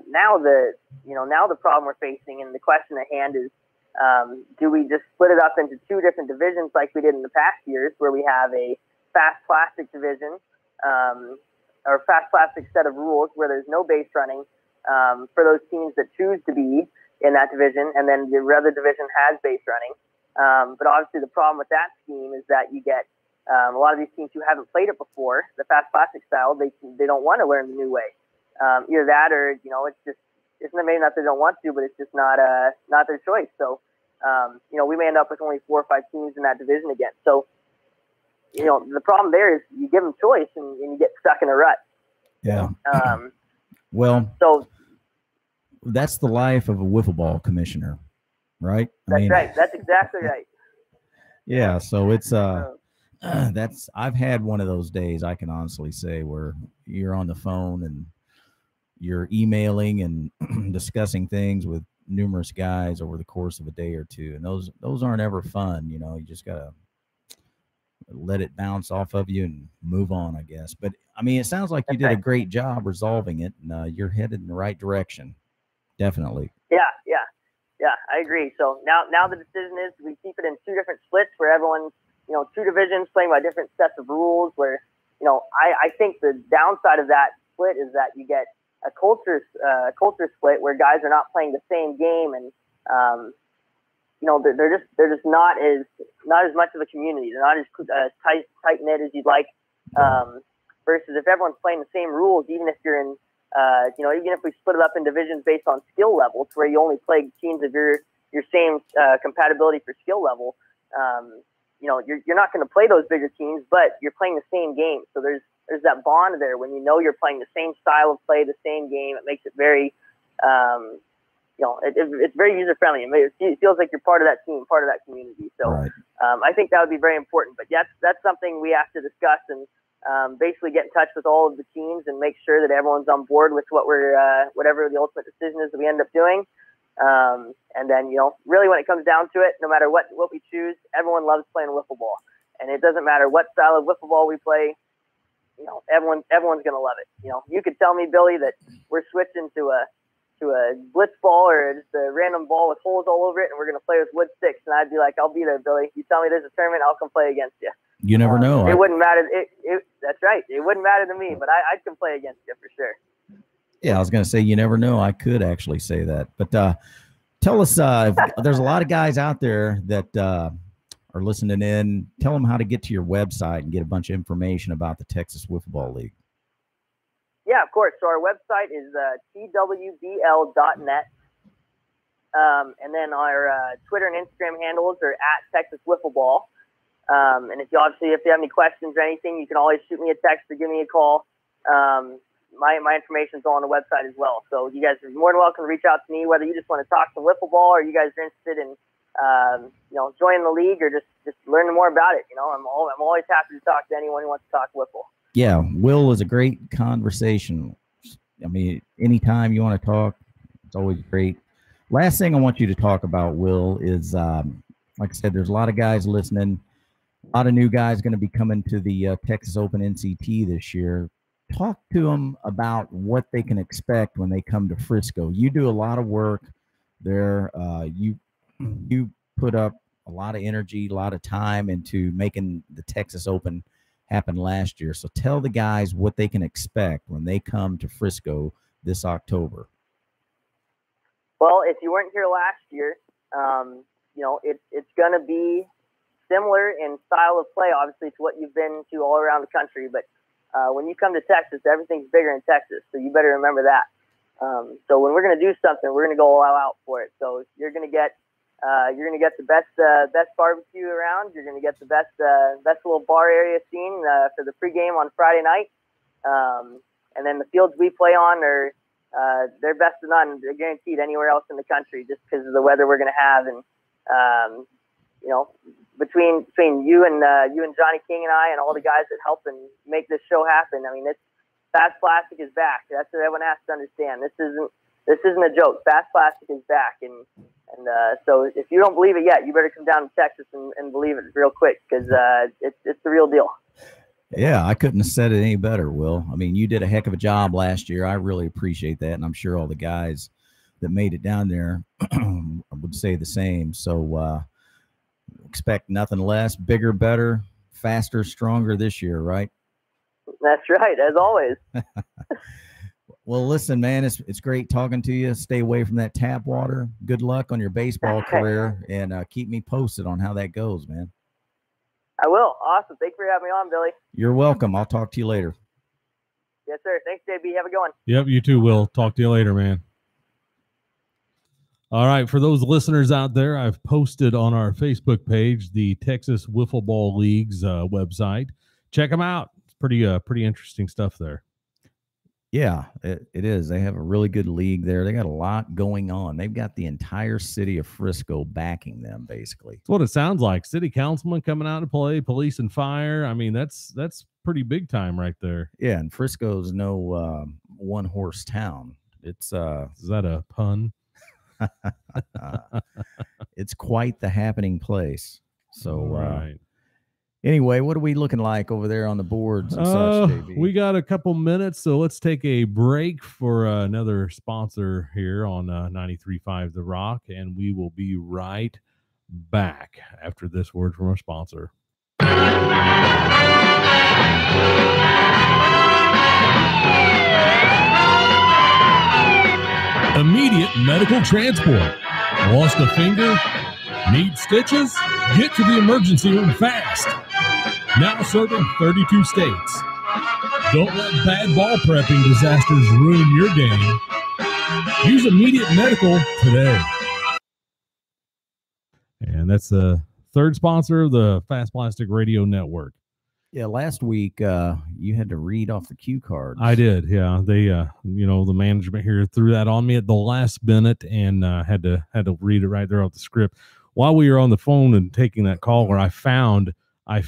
now the problem we're facing and the question at hand is, do we just split it up into 2 different divisions like we did in the past years, where we have a fast plastic division or fast plastic set of rules where there's no base running for those teams that choose to be in that division, and then the other division has base running. But obviously the problem with that scheme is that you get a lot of these teams who haven't played it before, the fast plastic style, they don't want to learn the new way. Either that or, it's maybe not that they don't want to, but it's just not their choice. So, we may end up with only 4 or 5 teams in that division again. So, the problem there is you give them choice and you get stuck in a rut. Yeah. So that's the life of a wiffle ball commissioner, right? That's right. That's exactly right. Yeah. So it's, I've had one of those days, I can honestly say, where you're on the phone and you're emailing and discussing things with numerous guys over the course of a day or two. And those aren't ever fun. You just got to let it bounce off of you and move on, I guess. But I mean, it sounds like you did a great job resolving it, and you're headed in the right direction. Definitely. Yeah, I agree. So now the decision is we keep it in 2 different splits where everyone's, 2 divisions playing by different sets of rules where, I think the downside of that split is that you get a culture split where guys are not playing the same game, and they're just not as much of a community. They're not as tight knit as you'd like. Versus if everyone's playing the same rules, even if you're in, even if we split it up in divisions based on skill levels, where you only play teams of your same compatibility for skill level. You're not going to play those bigger teams, but you're playing the same game. So there's that bond there when you're playing the same style of play, the same game. It makes it very, it's very user friendly. It feels like you're part of that team, part of that community. So right. I think that would be very important. But that's something we have to discuss and basically get in touch with all of the teams and make sure that everyone's on board with what whatever the ultimate decision is that we end up doing. And then, really when it comes down to it, no matter what we choose, everyone loves playing wiffle ball. And it doesn't matter what style of wiffle ball we play, everyone's going to love it. You could tell me, Billy, that we're switching to a blitz ball or just a random ball with holes all over it, and we're going to play with wood sticks. And I'd be like, I'll be there, Billy. You tell me there's a tournament, I'll come play against you. You never know. It wouldn't matter. That's right. It wouldn't matter to me, but I'd come play against you for sure. Yeah, I was going to say, you never know. I could actually say that. But tell us, there's a lot of guys out there that are listening in. Tell them how to get to your website and get a bunch of information about the Texas Wiffle Ball League. Yeah, of course. So our website is twbl.net. And then our Twitter and Instagram handles are @Texas Wiffle Ball. And if you have any questions or anything, you can always shoot me a text or give me a call. My information is all on the website as well. So you guys are more than welcome to reach out to me, whether you just want to talk some wiffle ball or you guys are interested in, joining the league or just learning more about it. I'm always happy to talk to anyone who wants to talk wiffle. Yeah, Will is a great conversation. I mean, anytime you want to talk, it's always great. Last thing I want you to talk about, Will, is like I said, there's a lot of guys listening. A lot of new guys going to be coming to the Texas Open NCT this year. Talk to them about what they can expect when they come to Frisco. You do a lot of work there. You put up a lot of energy, a lot of time into making the Texas Open happen last year. So tell the guys what they can expect when they come to Frisco this October. Well, if you weren't here last year, it's going to be similar in style of play, obviously, to what you've been to all around the country. But when you come to Texas, everything's bigger in Texas, so you better remember that. So when we're going to do something, we're going to go all out for it. So you're going to get the best barbecue around. You're going to get the best little bar area scene for the pregame on Friday night. And then the fields we play on are they're best of none. They're guaranteed anywhere else in the country just because of the weather we're going to have. And between you and Johnny King and I and all the guys that help and make this show happen, I mean, Fast Plastic is back. That's what everyone has to understand. This isn't a joke. Fast Plastic is back, and so if you don't believe it yet, you better come down to Texas and believe it real quick because it's the real deal. Yeah, I couldn't have said it any better, Will. I mean, you did a heck of a job last year. I really appreciate that, and I'm sure all the guys that made it down there would say the same. So expect nothing less, bigger, better, faster, stronger this year, right? That's right, as always. Well, listen, man, it's great talking to you. Stay away from that tap water. Good luck on your baseball career, and keep me posted on how that goes, man. I will. Awesome. Thanks for having me on, Billy. You're welcome. I'll talk to you later. Yes, sir. Thanks, JB. Have a good one. Yep, you too, Will. Talk to you later, man. All right, for those listeners out there, I've posted on our Facebook page the Texas Wiffle Ball League's website. Check them out. It's pretty interesting stuff there. Yeah, it is. They have a really good league there. They got a lot going on. They've got the entire city of Frisco backing them, basically. That's what it sounds like. City councilman coming out to play, police and fire. I mean, that's pretty big time right there. Yeah, and Frisco's no one-horse town. It's is that a pun? It's quite the happening place. So, right. Anyway, what are we looking like over there on the boards and such, JB? We got a couple minutes, so let's take a break for another sponsor here on 93.5 The Rock, and we will be right back after this word from our sponsor. Immediate medical transport. Lost a finger? Need stitches? Get to the emergency room fast. Now serving 32 states. Don't let bad ball prepping disasters ruin your game. Use Immediate Medical today. And that's the third sponsor of the Fast Plastic Radio Network. Yeah, last week you had to read off the cue cards. I did, yeah. They, the management here threw that on me at the last minute and had to read it right there off the script. While we were on the phone and taking that caller, I found a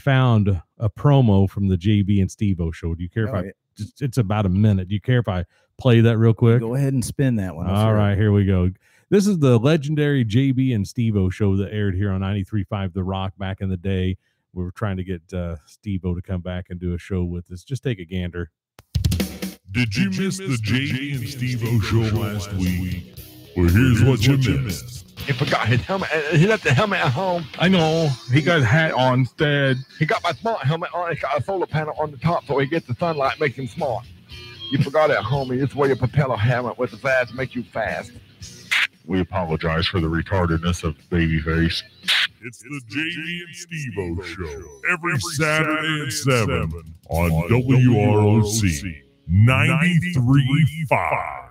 promo from the JB and Steve-O show. Do you care if it's about a minute. Do you care if I play that real quick? Go ahead and spin that one. All right, here we go. This is the legendary JB and Steve-O show that aired here on 93.5 The Rock back in the day. We were trying to get Steve-O to come back and do a show with us. Just take a gander. Did you miss the JB and Steve-O show last week? Well, here's what you missed. He forgot his helmet. He left the helmet at home. I know. He got a hat on instead. He got my smart helmet on. It's got a solar panel on the top so he gets the sunlight, makes him smart. You forgot it at home. You just wear your propeller helmet with the fast, make you fast. We apologize for the retardedness of Babyface. It's the JB and Steve-O show. Every Saturday at 7 on WROC 93.5.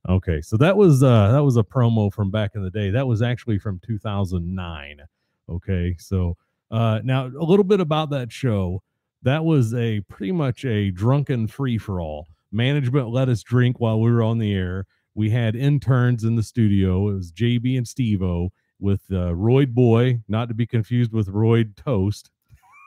Okay, so that was a promo from back in the day. That was actually from 2009. Okay, so Now, a little bit about that show. That was pretty much a drunken free-for-all. Management let us drink while we were on the air. We had interns in the studio. It was JB and Steve-O with Royd Boy, not to be confused with Royd Toast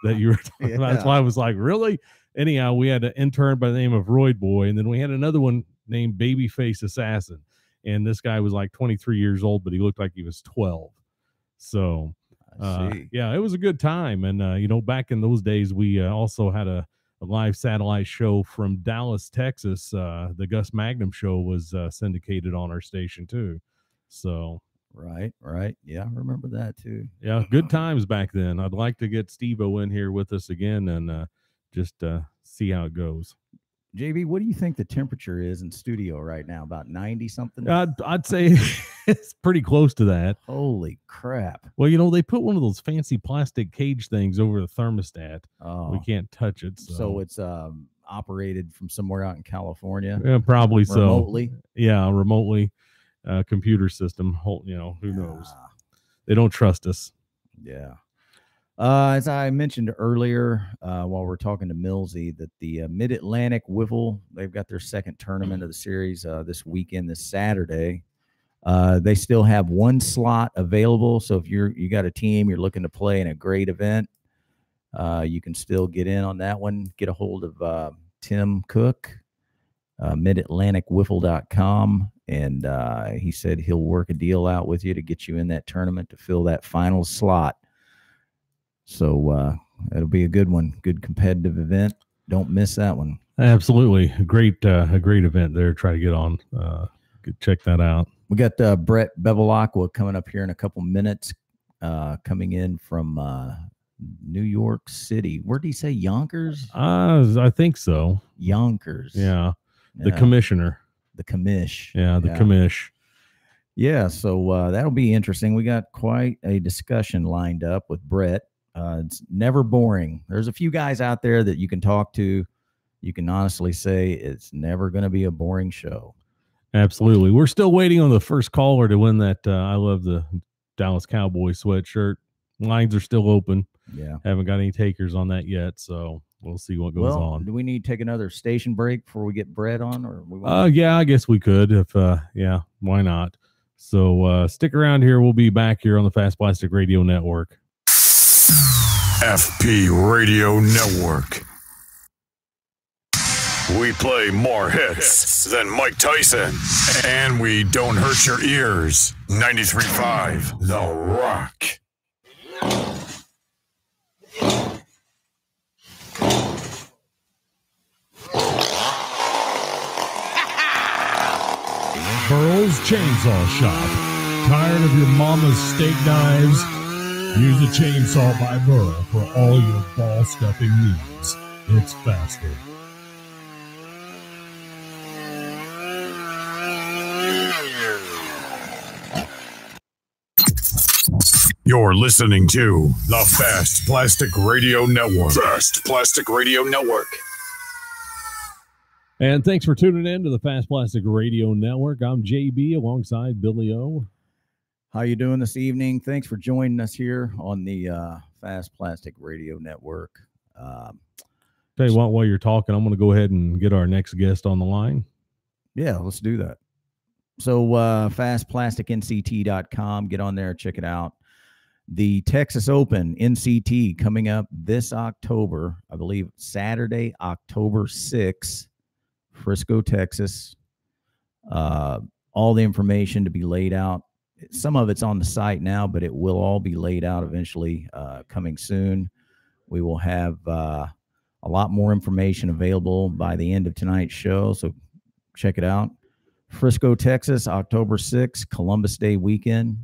that you were talking about. That's why I was like, really? Anyhow, we had an intern by the name of Royd Boy, and then we had another one named Babyface Assassin. And this guy was like 23 years old, but he looked like he was 12. So, yeah, it was a good time. And, back in those days, we also had a live satellite show from Dallas, Texas. The Gus Magnum show was syndicated on our station, too. So, right. Yeah, I remember that, too. Yeah, good times back then. I'd like to get Steve-O in here with us again and just see how it goes. JB, what do you think the temperature is in studio right now? About 90 something? I'd say it's pretty close to that. Holy crap. Well, they put one of those fancy plastic cage things over the thermostat. Oh. We can't touch it. So it's operated from somewhere out in California? Yeah, probably so. Remotely? Yeah, remotely. Computer system. Who knows? They don't trust us. Yeah. As I mentioned earlier, while we're talking to Millsy, that the Mid-Atlantic Wiffle, they've got their second tournament of the series this weekend, this Saturday. They still have one slot available. So if you got a team, you're looking to play in a great event, you can still get in on that one. Get a hold of Tim Cook, midatlanticwiffle.com. And he said he'll work a deal out with you to get you in that tournament to fill that final slot. So it'll be a good one, good competitive event. Don't miss that one. Absolutely. A great event there. Try to get on. Check that out. We got Brett Bevilacqua coming up here in a couple minutes, coming in from New York City. Where did he say? Yonkers? I think so. Yonkers. Yeah. The commissioner. The commish. Yeah, the commish. Yeah, so that'll be interesting. We got quite a discussion lined up with Brett. It's never boring. There's a few guys out there that you can talk to. You can honestly say it's never going to be a boring show. Absolutely. We're still waiting on the first caller to win that I Love the Dallas Cowboys sweatshirt. Lines are still open. Yeah. Haven't got any takers on that yet, so we'll see what goes on. Do we need to take another station break before we get Brett on? Or yeah, I guess we could. If yeah, why not? So stick around here. We'll be back here on the Fast Plastic Radio Network. FP Radio Network. We play more hits than Mike Tyson, and we don't hurt your ears. 93.5 The Rock. Burl's Chainsaw Shop. Tired of your mama's steak knives? Use a chainsaw by Burl for all your ball stuffing needs. It's faster. You're listening to the Fast Plastic Radio Network. Fast Plastic Radio Network. And thanks for tuning in to the Fast Plastic Radio Network. I'm JB alongside Billy O. How you doing this evening? Thanks for joining us here on the Fast Plastic Radio Network. Tell you what, while you're talking, I'm going to go ahead and get our next guest on the line. Yeah, let's do that. So fastplasticnct.com. Get on there, check it out. The Texas Open NCT coming up this October, I believe Saturday, October 6th, Frisco, Texas. All the information to be laid out. Some of it's on the site now, but it will all be laid out eventually coming soon. We will have a lot more information available by the end of tonight's show, so check it out. Frisco, Texas, October 6th, Columbus Day weekend.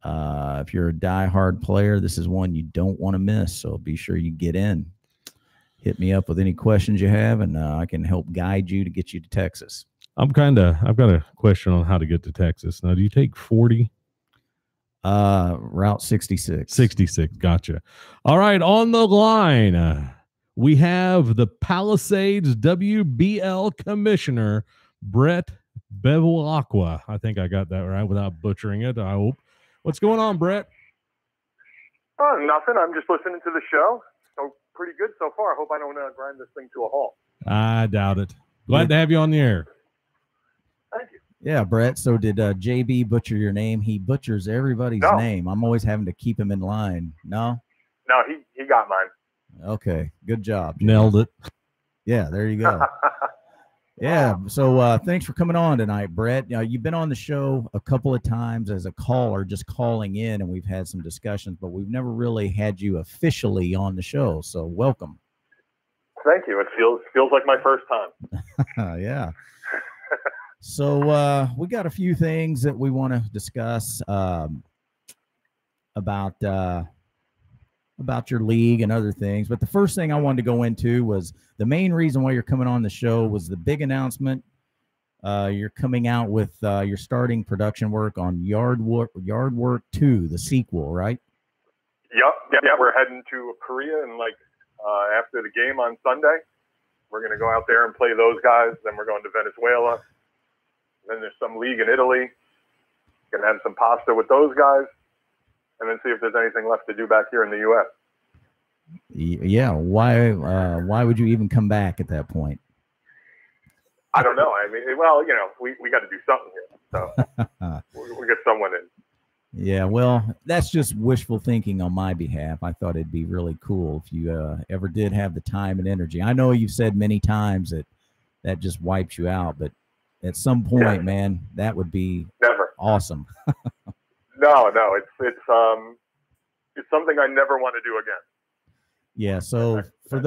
If you're a diehard player, this is one you don't want to miss, so be sure you get in. Hit me up with any questions you have, and I can help guide you to get you to Texas. I've got a question on how to get to Texas. Now, do you take 40? Route 66. 66, gotcha. All right, on the line, we have the Palisades WBL Commissioner, Brett Bevilacqua. I think I got that right without butchering it, I hope. What's going on, Brett? Oh, nothing. I'm just listening to the show. So pretty good so far. I hope I don't grind this thing to a halt. I doubt it. Glad to have you on the air. Thank you. Yeah, Brett. So did JB butcher your name? He butchers everybody's name. I'm always having to keep him in line. No? No, he got mine. Okay. Good job. JB. Nailed it. Yeah, there you go. Yeah. So thanks for coming on tonight, Brett. You've been on the show a couple of times as a caller, just calling in, and we've had some discussions, but we've never really had you officially on the show. So welcome. Thank you. It feels like my first time. Yeah. So we got a few things that we want to discuss about your league and other things. But the first thing I wanted to go into was the main reason why you're coming on the show was the big announcement. You're coming out with your starting production work on Yard Work 2, the sequel, right? Yep. Yeah, we're heading to Korea and after the game on Sunday, we're going to go out there and play those guys. Then we're going to Venezuela. Then there's some league in Italy. Going to have some pasta with those guys. And then see if there's anything left to do back here in the U.S. Yeah. Why would you even come back at that point? I don't know. I mean, well, we got to do something here. So we'll get someone in. Yeah, well, that's just wishful thinking on my behalf. I thought it'd be really cool if you ever did have the time and energy. I know you've said many times that just wipes you out, but at some point, man, that would be awesome. No, it's something I never want to do again. Yeah. So for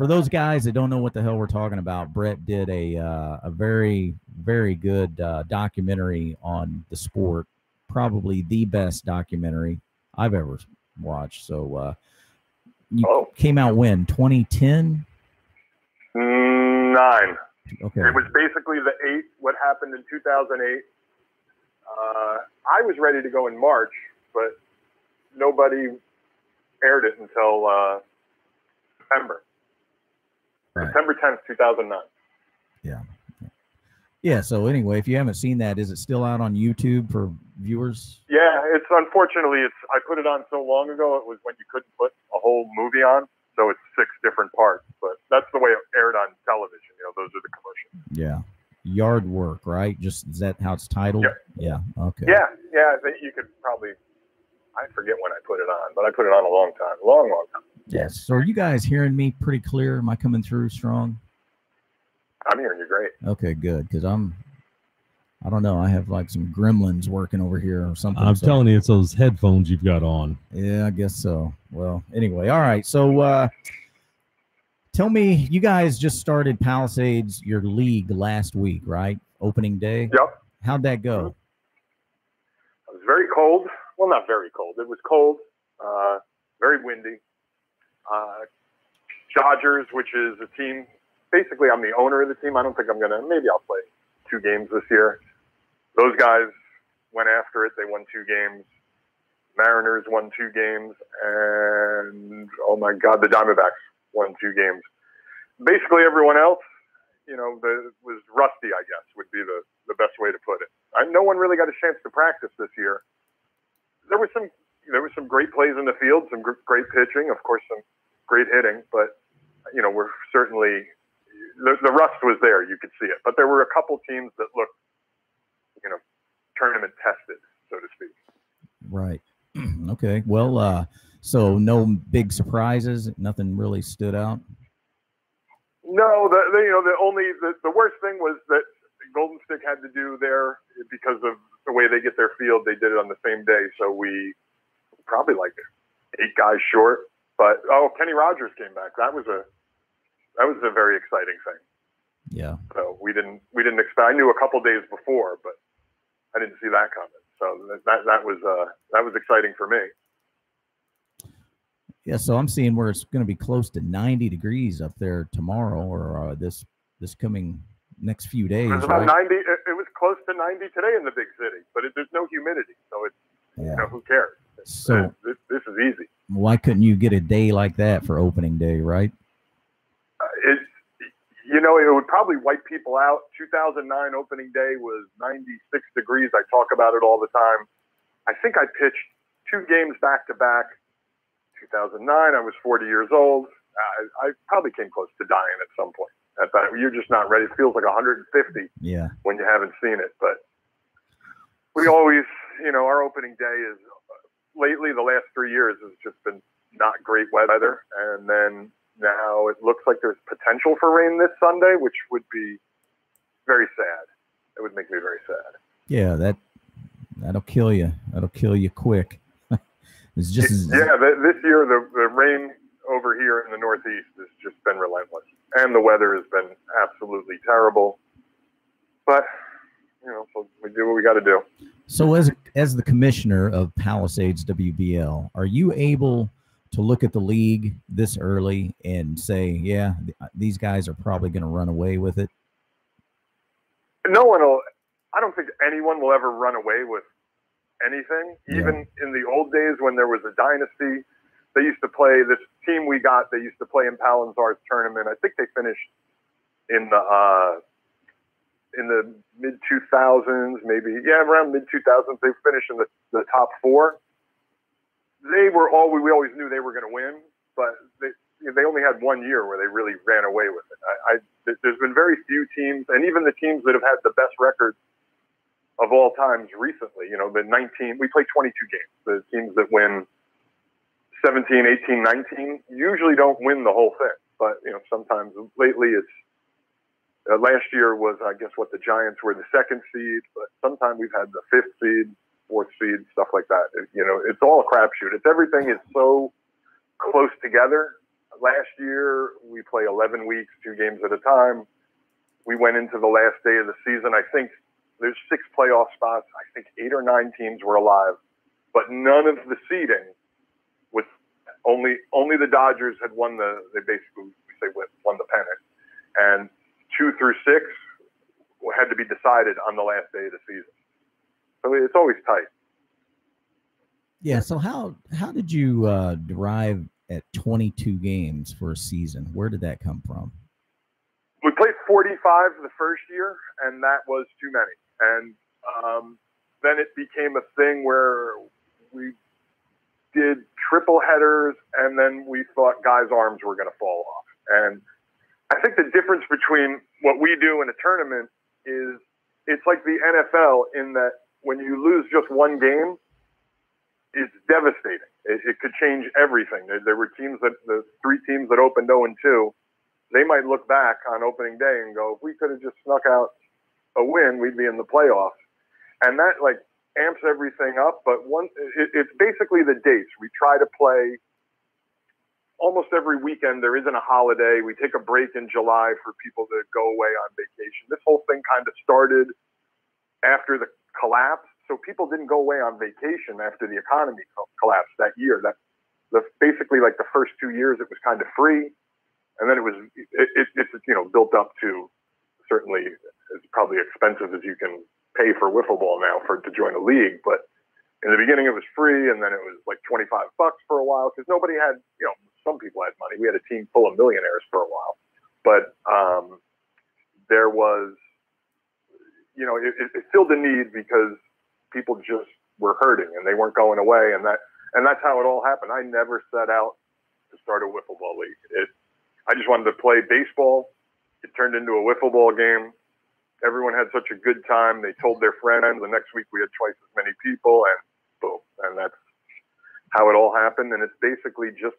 those guys that don't know what the hell we're talking about, Brett did a very, very good documentary on the sport, probably the best documentary I've ever watched. So you came out when 2010? 9. Okay. It was basically what happened in 2008. I was ready to go in March, but nobody aired it until September. Right. September 10th, 2009. Yeah. Yeah. So anyway, if you haven't seen that, is it still out on YouTube for viewers? Yeah, unfortunately I put it on so long ago. It was when you couldn't put a whole movie on, so it's 6 different parts. But that's the way it aired on television. Those are the commercials. Yeah. Yard Work, right? Is that how it's titled? Yep. Yeah. Okay. Yeah. You could probably. I forget when I put it on, but I put it on a long time. Yes. So are you guys hearing me pretty clear? Am I coming through strong? I'm hearing you great. Okay, good. Because I don't know. I have some gremlins working over here or something. I'm telling you, it's those headphones you've got on. Yeah, I guess so. Well, anyway, all right. So tell me, you guys just started Palisades, your league, last week, right? Opening day? Yep. How'd that go? It was very cold. Well, not very cold. It was cold, very windy. Dodgers, which is a team, basically I'm the owner of the team. I don't think maybe I'll play 2 games this year. Those guys went after it. They won 2 games. Mariners won 2 games. And, oh my God, the Diamondbacks won 2 games. Basically everyone else, was rusty, I guess, would be the best way to put it. No one really got a chance to practice this year. There was some great plays in the field, some great pitching, of course, some great hitting, but we're certainly the rust was there. You could see it, but there were a couple teams that looked, tournament tested, so to speak. Right. Okay. Well, so no big surprises. Nothing really stood out. No, the worst thing was that Golden Stick had to do there because of the way they get their field. They did it on the same day, so we probably 8 guys short. But Kenny Rogers came back. That was a very exciting thing. Yeah. So we didn't expect. I knew a couple days before, but I didn't see that coming. So that was exciting for me. Yeah, so I'm seeing where it's going to be close to 90 degrees up there tomorrow, or this coming next few days. It was about right? 90. It was close to 90 today in the big city, but there's no humidity, so it's who cares? So this is easy. Why couldn't you get a day like that for opening day, right? It would probably wipe people out. 2009 opening day was 96 degrees. I talk about it all the time. I think I pitched 2 games back to back 2009, I was 40 years old. I probably came close to dying at some point. At that, you're just not ready. It feels like 150 when you haven't seen it. But we always, our opening day is lately, the last 3 years has just been not great weather. And then now it looks like there's potential for rain this Sunday, which would be very sad. It would make me very sad. Yeah, that'll kill you. That'll kill you quick. It's just this year the rain over here in the Northeast has just been relentless, and the weather has been absolutely terrible. But so we do what we got to do. So, as the commissioner of Palisades WBL, are you able to look at the league this early and say, yeah, these guys are probably going to run away with it? No one will. I don't think anyone will ever run away with anything. Even in the old days when there was a dynasty, they used to play this team we got. They used to play in Palanzar's tournament. I think they finished in the mid 2000s, maybe around mid 2000s. They finished in the top 4. They were we always knew they were going to win, but they only had 1 year where they really ran away with it. There's been very few teams, and even the teams that have had the best records of all times recently, the 19, we play 22 games. The teams that win 17, 18, 19 usually don't win the whole thing. But, sometimes lately it's, last year was, I guess, what the Giants were the 2nd seed, but sometimes we've had the 5th seed, 4th seed, stuff like that. It's all a crapshoot. Everything is so close together. Last year, we play 11 weeks, 2 games at a time. We went into the last day of the season. I think there's 6 playoff spots. I think 8 or 9 teams were alive, but none of the seeding was only the Dodgers had won they basically won the pennant, and 2 through 6 had to be decided on the last day of the season. So it's always tight. Yeah. So how did you derive at 22 games for a season? Where did that come from? We played 45 the first year, and that was too many. And then it became a thing where we did triple headers, and then we thought guys' arms were going to fall off. And I think the difference between what we do in a tournament is it's like the NFL in that when you lose just one game, it's devastating. It could change everything. There were the 3 teams that opened 0-2, they might look back on opening day and go, if we could have just snuck out a win, we'd be in the playoffs. And that amps everything up. But it's basically the dates. We try to play almost every weekend. There isn't a holiday. We take a break in July for people to go away on vacation. This whole thing kind of started after the collapse. So people didn't go away on vacation after the economy collapsed that year. Basically the first 2 years, it was kind of free. And then it's built up to certainly as probably expensive as you can pay for wiffle ball now to join a league. But in the beginning it was free, and then it was like $25 for a while because nobody had, some people had money. We had a team full of millionaires for a while, but there was, it filled a need because people just were hurting and they weren't going away, and that's how it all happened. I never set out to start a wiffle ball league. I just wanted to play baseball. It turned into a wiffle ball game. Everyone had such a good time. They told their friends. The next week we had twice as many people, and boom. And that's how it all happened. And it's basically just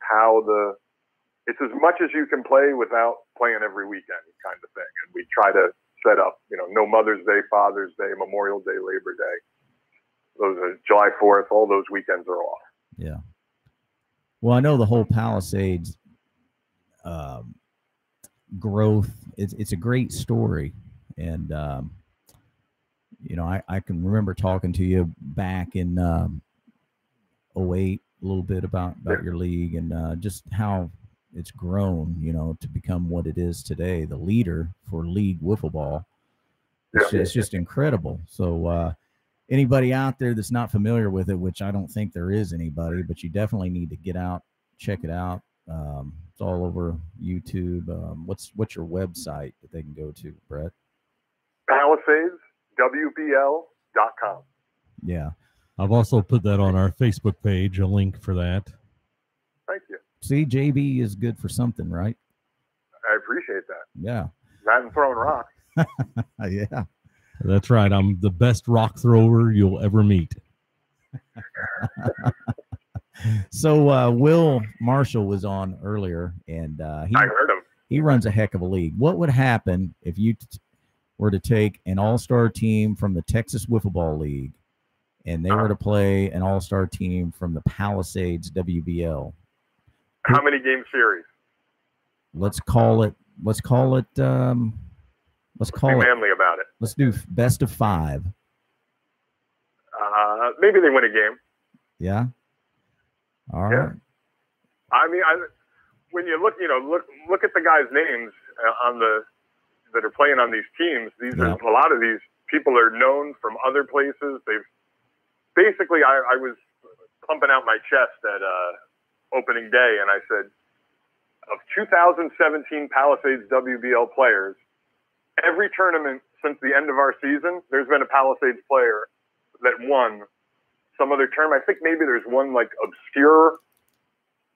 it's as much as you can play without playing every weekend kind of thing. And we try to set up, no Mother's Day, Father's Day, Memorial Day, Labor Day. Those are July 4th. All those weekends are off. Yeah. Well, I know the whole Palisades growth. It's a great story, and I can remember talking to you back in 2008 a little bit about your league and just how it's grown, to become what it is today, the leader for league wiffle ball. It's just incredible. So anybody out there that's not familiar with it, which I don't think there is anybody, but you definitely need to get out, check it out. It's all over YouTube. What's your website that they can go to, Brett? See, JB is good for something, right? I appreciate that. Yeah. That and throwing rocks. Yeah. That's right. I'm the best rock thrower you'll ever meet. So Will Marshall was on earlier, and I heard him. He runs a heck of a league. What would happen if you were to take an all-star team from the Texas Wiffle Ball League, and they were to play an all-star team from the Palisades WBL? How many game series? Let's call it. Be manly about it. Let's do best of 5. Maybe they win a game. Yeah. All right. I mean, when you look at the guys' names that are playing on these teams. These are a lot of these people are known from other places. They've basically. I was pumping out my chest at opening day, and I said, of 2017 Palisades WBL players, every tournament since the end of our season, there's been a Palisades player that won some other tournament. I think maybe there's one like obscure,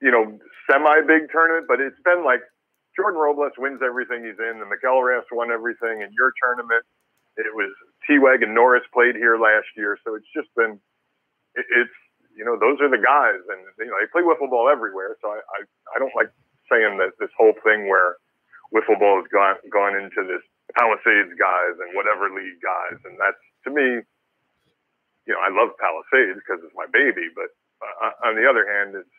semi-big tournament, but it's been like Jordan Robles wins everything he's in. The McElrath won everything in your tournament. It was T-Weg and Norris played here last year. So it's just been, those are the guys, and they play wiffle ball everywhere. So I don't like saying that this whole thing where wiffle ball has gone into this Palisades guys and whatever league guys, and that's, to me, I love Palisades because it's my baby, but on the other hand, it's,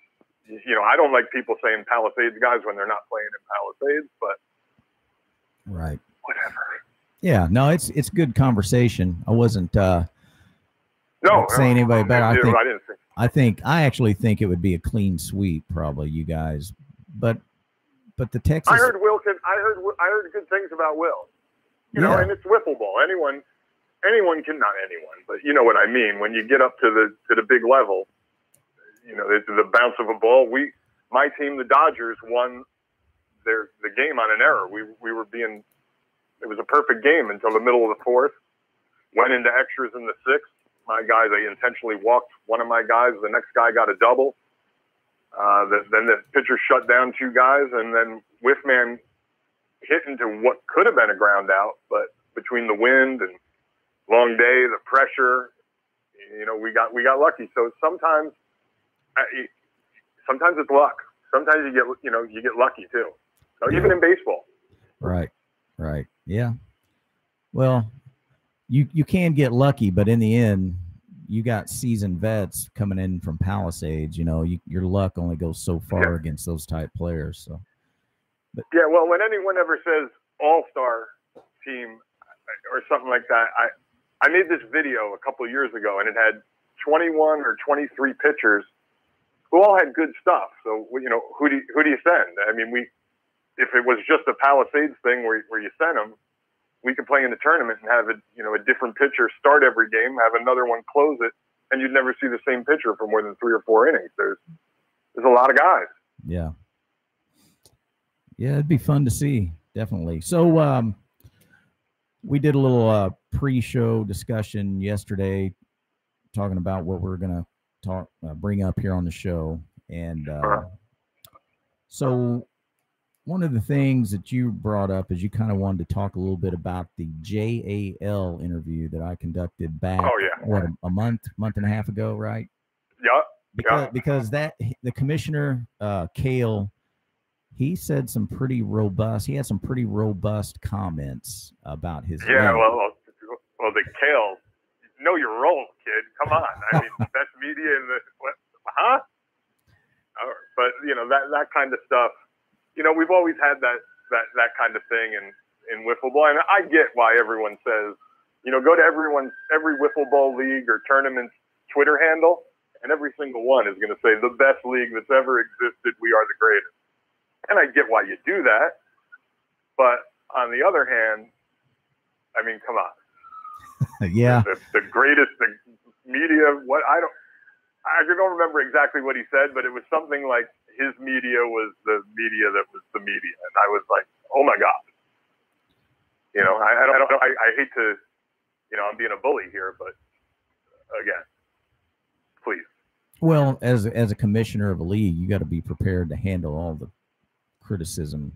I don't like people saying Palisades guys when they're not playing in Palisades, but right, whatever. Yeah, no, it's good conversation. I wasn't saying anybody better. I actually think it would be a clean sweep, probably, you guys, but the Texas. I heard good things about Will. You know, and it's wiffle ball. Anyone can, not anyone, but you know what I mean. When you get up to the big level, the bounce of a ball. My team, the Dodgers, won the game on an error. It was a perfect game until the middle of the 4th. Went into extras in the 6th. My guy, they intentionally walked one of my guys. The next guy got a double. Then the pitcher shut down 2 guys, and then Whiffman hit into what could have been a ground out, but between the wind and long day, the pressure, we got lucky. So sometimes it's luck. Sometimes you get lucky too. So even in baseball. Right. Yeah. Well, you can get lucky, but in the end, you got seasoned vets coming in from Palisades. Your luck only goes so far against those type players. So. Yeah, well, when anyone ever says all-star team or something like that, I made this video a couple of years ago, and it had 21 or 23 pitchers who all had good stuff. So, who do you send? I mean, if it was just a Palisades thing where you send them, we could play in the tournament and have a different pitcher start every game, have another one close it, and you'd never see the same pitcher for more than 3 or 4 innings. There's a lot of guys. Yeah. Yeah, it'd be fun to see, definitely. So we did a little pre-show discussion yesterday talking about what we're going to bring up here on the show. And so one of the things that you brought up is you kind of wanted to talk a little bit about the JAL interview that I conducted back, a month and a half ago, right? Yeah. Because the commissioner, Cale, he said he had some pretty robust comments about his. Yeah, well, the Cale, know your role, kid. Come on. I mean, best media in the, huh? But, that kind of stuff, we've always had that kind of thing in wiffle ball. And I get why everyone says, go to every wiffle ball league or tournament's Twitter handle, and every single one is going to say the best league that's ever existed. We are the greatest. And I get why you do that, but on the other hand, I mean, come on. Yeah. The greatest, the media. I don't remember exactly what he said, but it was something like his media was the media that was the media, and I was like, oh my god. I don't know. I hate to, I'm being a bully here, but again, please. Well, as a commissioner of a league, you got to be prepared to handle all the criticism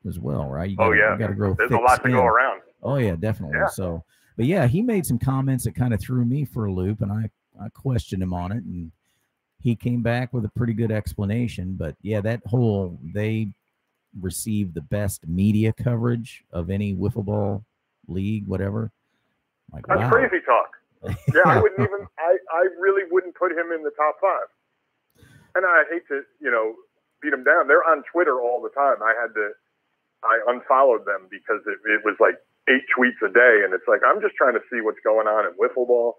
as well, right? You gotta, you got to grow. There's thick a lot to skin. go around. Oh yeah, definitely. Yeah. So, but yeah, he made some comments that kind of threw me for a loop, and I questioned him on it, and he came back with a pretty good explanation. But yeah, they received the best media coverage of any wiffle ball league, whatever. Like, That's wow. crazy talk. Yeah, I wouldn't even. I really wouldn't put him in the top 5. And I hate to, beat him down. They're on Twitter all the time. I unfollowed them because it was like 8 tweets a day, and it's like I'm just trying to see what's going on in wiffle ball,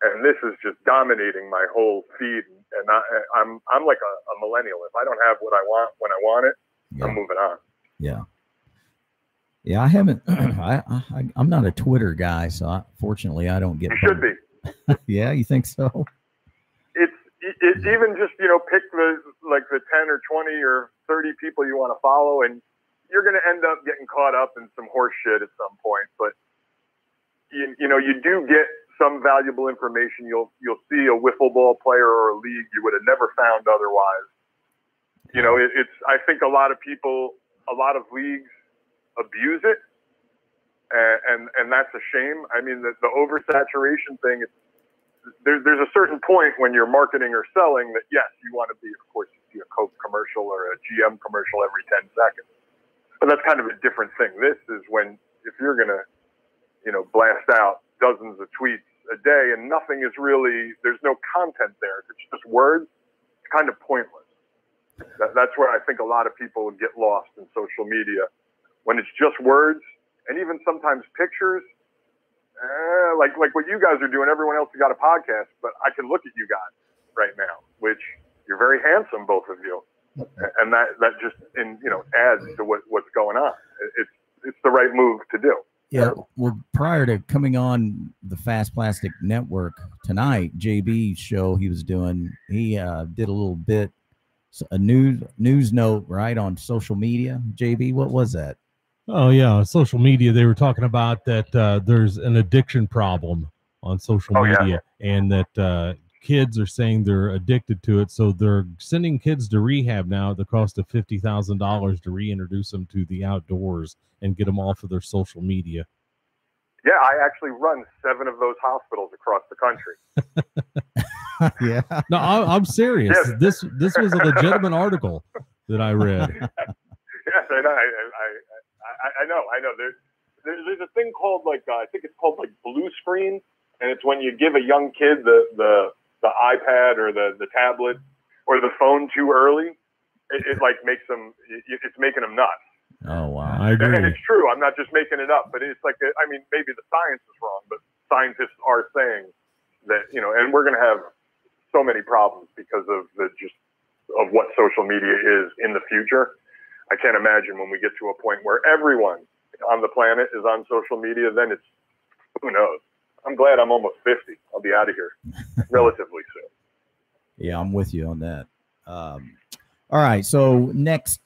and this is just dominating my whole feed. And I'm like a millennial. If I don't have what I want when I want it, I'm moving on. Yeah. Yeah, I haven't. I'm not a Twitter guy, so fortunately, I don't get. You should be. Yeah, you think so? It's even just pick the 10 or 20 or 30 people you want to follow, and you're going to end up getting caught up in some horse shit at some point. But you do get some valuable information. You'll see a wiffle ball player or a league you would have never found otherwise. I think a lot of people, a lot of leagues abuse it, and that's a shame. I mean, the oversaturation thing. There's a certain point when you're marketing or selling that, yes, you want to be, of course, you see a Coke commercial or a GM commercial every 10 seconds. But that's kind of a different thing. This is when, if you're going to, blast out dozens of tweets a day and nothing is really, there's no content there. It's just words. It's kind of pointless. That's where I think a lot of people get lost in social media. When it's just words and even sometimes pictures, like what you guys are doing. Everyone else has got a podcast, but I can look at you guys right now, which you're very handsome, both of you, and that just adds to what's going on. It's the right move to do. Yeah. Well, prior to coming on the Fast Plastic Network tonight, JB's show he was doing, he did a little bit, a news note, right, on social media. JB, what was that? Oh, yeah. Social media, they were talking about that there's an addiction problem on social media, and that kids are saying they're addicted to it. So they're sending kids to rehab now at the cost of $50,000 to reintroduce them to the outdoors and get them off of their social media. Yeah, I actually run 7 of those hospitals across the country. Yeah. No, I'm serious. Yes. This was a legitimate article that I read. Yes, I know. There's a thing called I think it's called blue screen, and it's when you give a young kid the iPad or the tablet or the phone too early, it makes them, it's making them nuts. Oh wow, I agree. And it's true. I'm not just making it up, but it's maybe the science is wrong, but scientists are saying that and we're going to have so many problems because of of what social media is in the future. I can't imagine when we get to a point where everyone on the planet is on social media, then it's, who knows? I'm glad I'm almost 50. I'll be out of here relatively soon. Yeah, I'm with you on that. All right, so next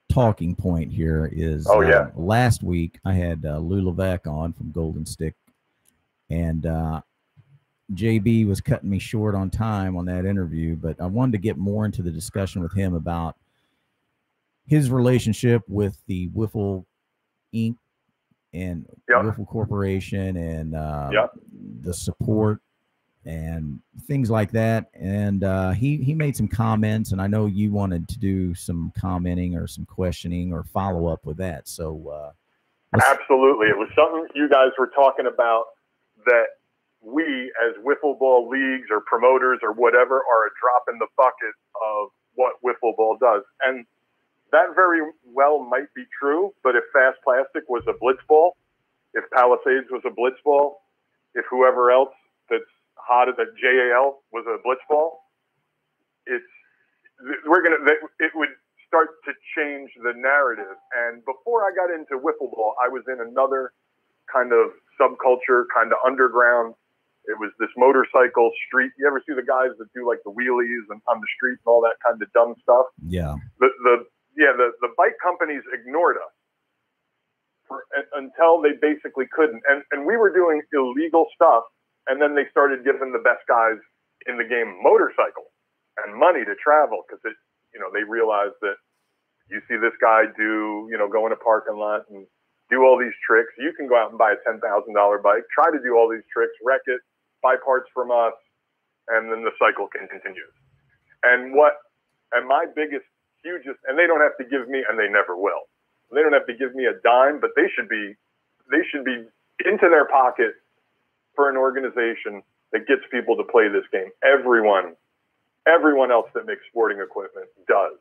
talking point here is last week I had Lou Levesque on from Golden Stick, and JB was cutting me short on time on that interview, but I wanted to get more into the discussion with him about his relationship with the Wiffle Inc. and Wiffle Corporation and the support and things like that. And he made some comments, and I know you wanted to do some commenting or some questioning or follow up with that. So absolutely. It was something you guys were talking about, that we as wiffle ball leagues or promoters or whatever are a drop in the bucket of what wiffle ball does. And that very well might be true, but if Fast Plastic was a blitz ball, if Palisades was a blitz ball, if whoever else that's hot at the JAL was a blitz ball, it would start to change the narrative. And before I got into wiffle ball, I was in another kind of subculture, kind of underground. It was this motorcycle street. You ever see the guys that do like the wheelies and on the street and all that kind of dumb stuff? Yeah. The bike companies ignored us until they basically couldn't. And we were doing illegal stuff, and then they started giving the best guys in the game motorcycles. and money to travel because they realize that you see this guy do, go in a parking lot and do all these tricks. You can go out and buy a $10,000 bike, try to do all these tricks, wreck it, buy parts from us, and then the cycle continues. And my biggest, hugest, and they don't have to give me, and they never will. They don't have to give me a dime, but they should be into their pocket for an organization that gets people to play this game. Everyone else that makes sporting equipment does.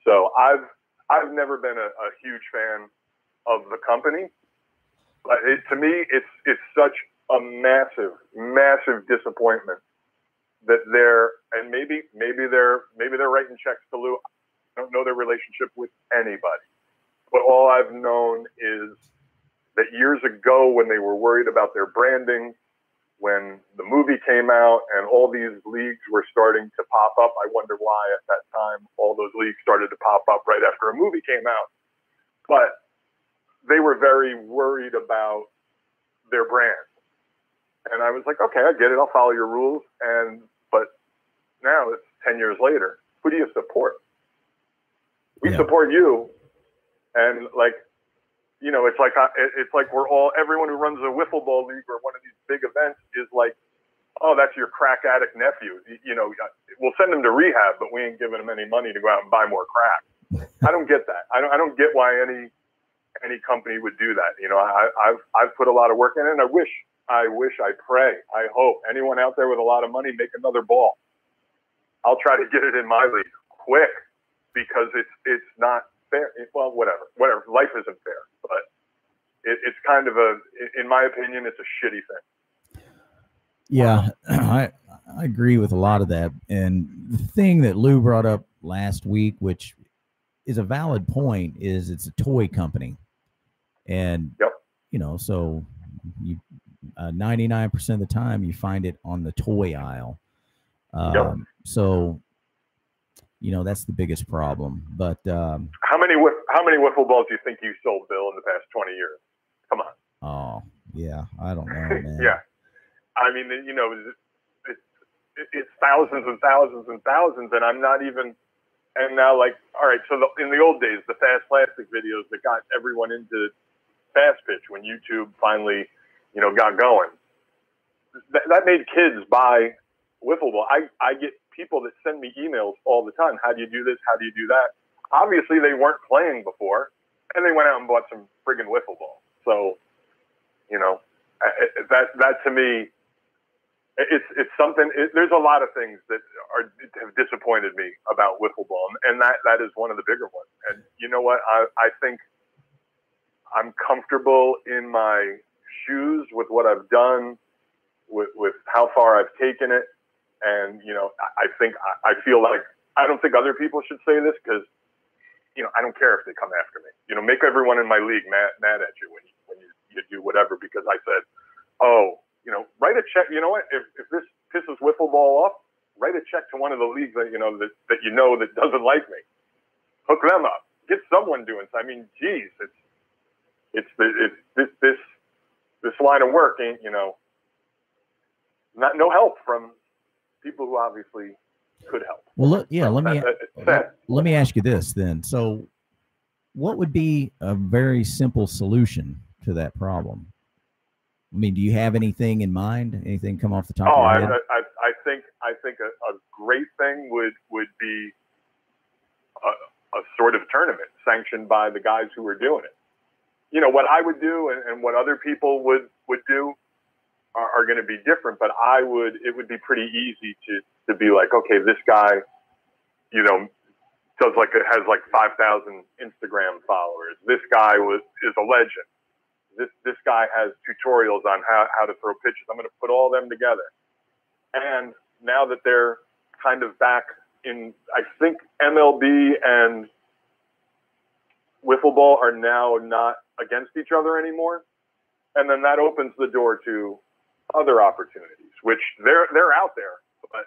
So I've never been a huge fan of the company, but to me, it's such a massive, massive disappointment that and maybe they're writing checks to Lou. I don't know their relationship with anybody, but all I've known is that years ago when they were worried about their branding, when the movie came out and all these leagues were starting to pop up, I wonder why at that time all those leagues started to pop up right after a movie came out. But they were very worried about their brand. And I was like, okay, I get it. I'll follow your rules. But now it's 10 years later. Who do you support? We support you. And it's like everyone who runs a wiffle ball league or one of these big events is like, oh, that's your crack addict nephew. We'll send him to rehab, but we ain't giving him any money to go out and buy more crack. I don't get that. I don't get why any company would do that. I've put a lot of work in it, and I wish, I pray, I hope anyone out there with a lot of money make another ball. I'll try to get it in my league quick because it's not fair. Well, whatever. Life isn't fair, but it's kind of in my opinion, it's a shitty thing. Yeah, I agree with a lot of that. And the thing that Lou brought up last week, which is a valid point, is it's a toy company. And, so you 99% of the time you find it on the toy aisle. So, that's the biggest problem. But how many wiffle balls do you think you sold, Bill, in the past 20 years? Come on. Oh, yeah. I don't know, man. Yeah. I mean, it's thousands and thousands and thousands, and I'm not even. And now, all right, so in the old days, the Fast Plastic videos that got everyone into Fast Pitch when YouTube finally, got going, that made kids buy wiffle ball. I get people that send me emails all the time. How do you do this? How do you do that? Obviously, they weren't playing before, and they went out and bought some friggin' wiffle ball. So, that to me, it's something. There's a lot of things that have disappointed me about wiffle ball, and that is one of the bigger ones. And you know what? I think I'm comfortable in my shoes with what I've done, with how far I've taken it, and I feel like I don't think other people should say this because I don't care if they come after me. Make everyone in my league mad at you when you do whatever because I said, oh. Write a check. You know what? If this pisses wiffle ball off, write a check to one of the leagues that that doesn't like me. Hook them up. Get someone doing. I mean, geez, it's this line of work ain't no help from people who obviously could help. Well, let me ask you this then. So, what would be a very simple solution to that problem? I mean, do you have anything in mind? Anything come off the top of your head? I think a great thing would be a sort of tournament sanctioned by the guys who are doing it. What I would do and what other people would do are going to be different, but it would be pretty easy to be like, okay, this guy, has 5,000 Instagram followers. This guy is a legend. This guy has tutorials on how to throw pitches. I'm going to put all them together. And now that they're kind of back in, I think MLB and wiffle ball are now not against each other anymore. And then that opens the door to other opportunities, which they're out there. But,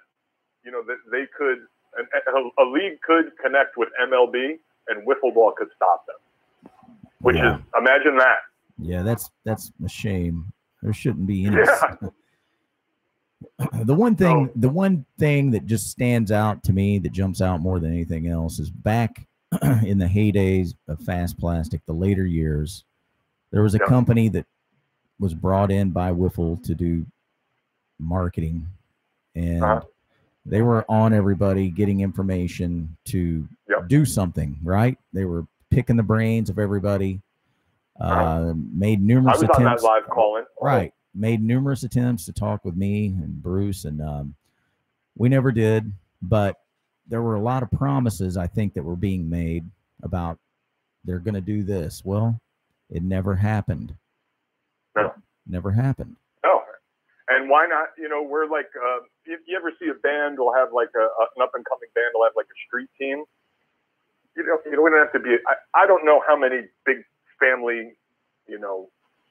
they could, a league could connect with MLB and wiffle ball could stop them. Which is, imagine that. Yeah, that's a shame. There shouldn't be any. The one thing that just stands out to me, that jumps out more than anything else, is back in the heydays of Fast Plastic, the later years, there was a company that was brought in by Wiffle to do marketing, and they were on everybody, getting information to do something, right? They were picking the brains of everybody, made numerous attempts. I was on that live call-in. Right. Made numerous attempts to talk with me and Bruce, and we never did, but there were a lot of promises, I think, that were being made about they're going to do this. Well, it never happened. No. Never happened. No. And why not? You know, we're like, if you ever see a band will have like an up-and-coming band will have like a street team. You know, we don't have to be, I don't know how many big family,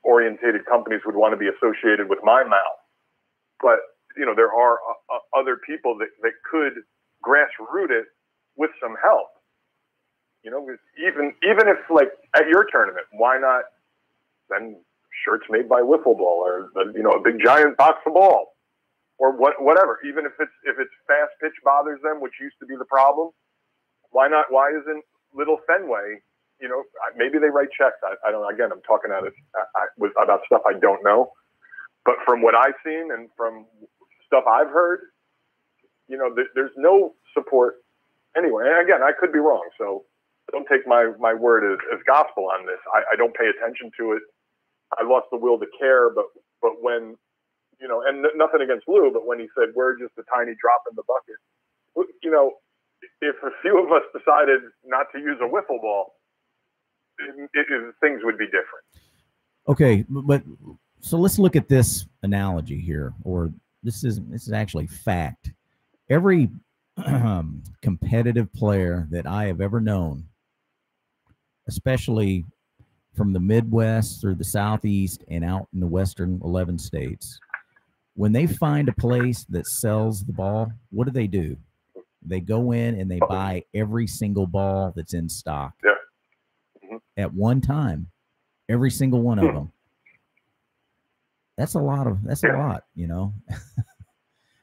orientated companies would want to be associated with my mouth. But, there are other people that could grassroot it with some help. Even if like at your tournament, why not send shirts made by Wiffle Ball, or a big giant box of ball, or whatever. Even if it's fast pitch bothers them, which used to be the problem, why not? Why isn't Little Fenway? Maybe they write checks. I don't know. Again, I'm talking about stuff I don't know, but from what I've seen and from stuff I've heard, there's no support anywhere. And again, I could be wrong, so don't take my word as gospel on this. I don't pay attention to it. I lost the will to care, but when, and nothing against Lou, but when he said, we're just a tiny drop in the bucket, if a few of us decided not to use a wiffle ball, things would be different. Okay, but so let's look at this analogy here, or this is actually fact. Every competitive player that I have ever known, especially from the Midwest through the Southeast and out in the Western 11 states, when they find a place that sells the ball, what do? They go in and they buy every single ball that's in stock. Yeah. At one time, every single one of them. That's a lot.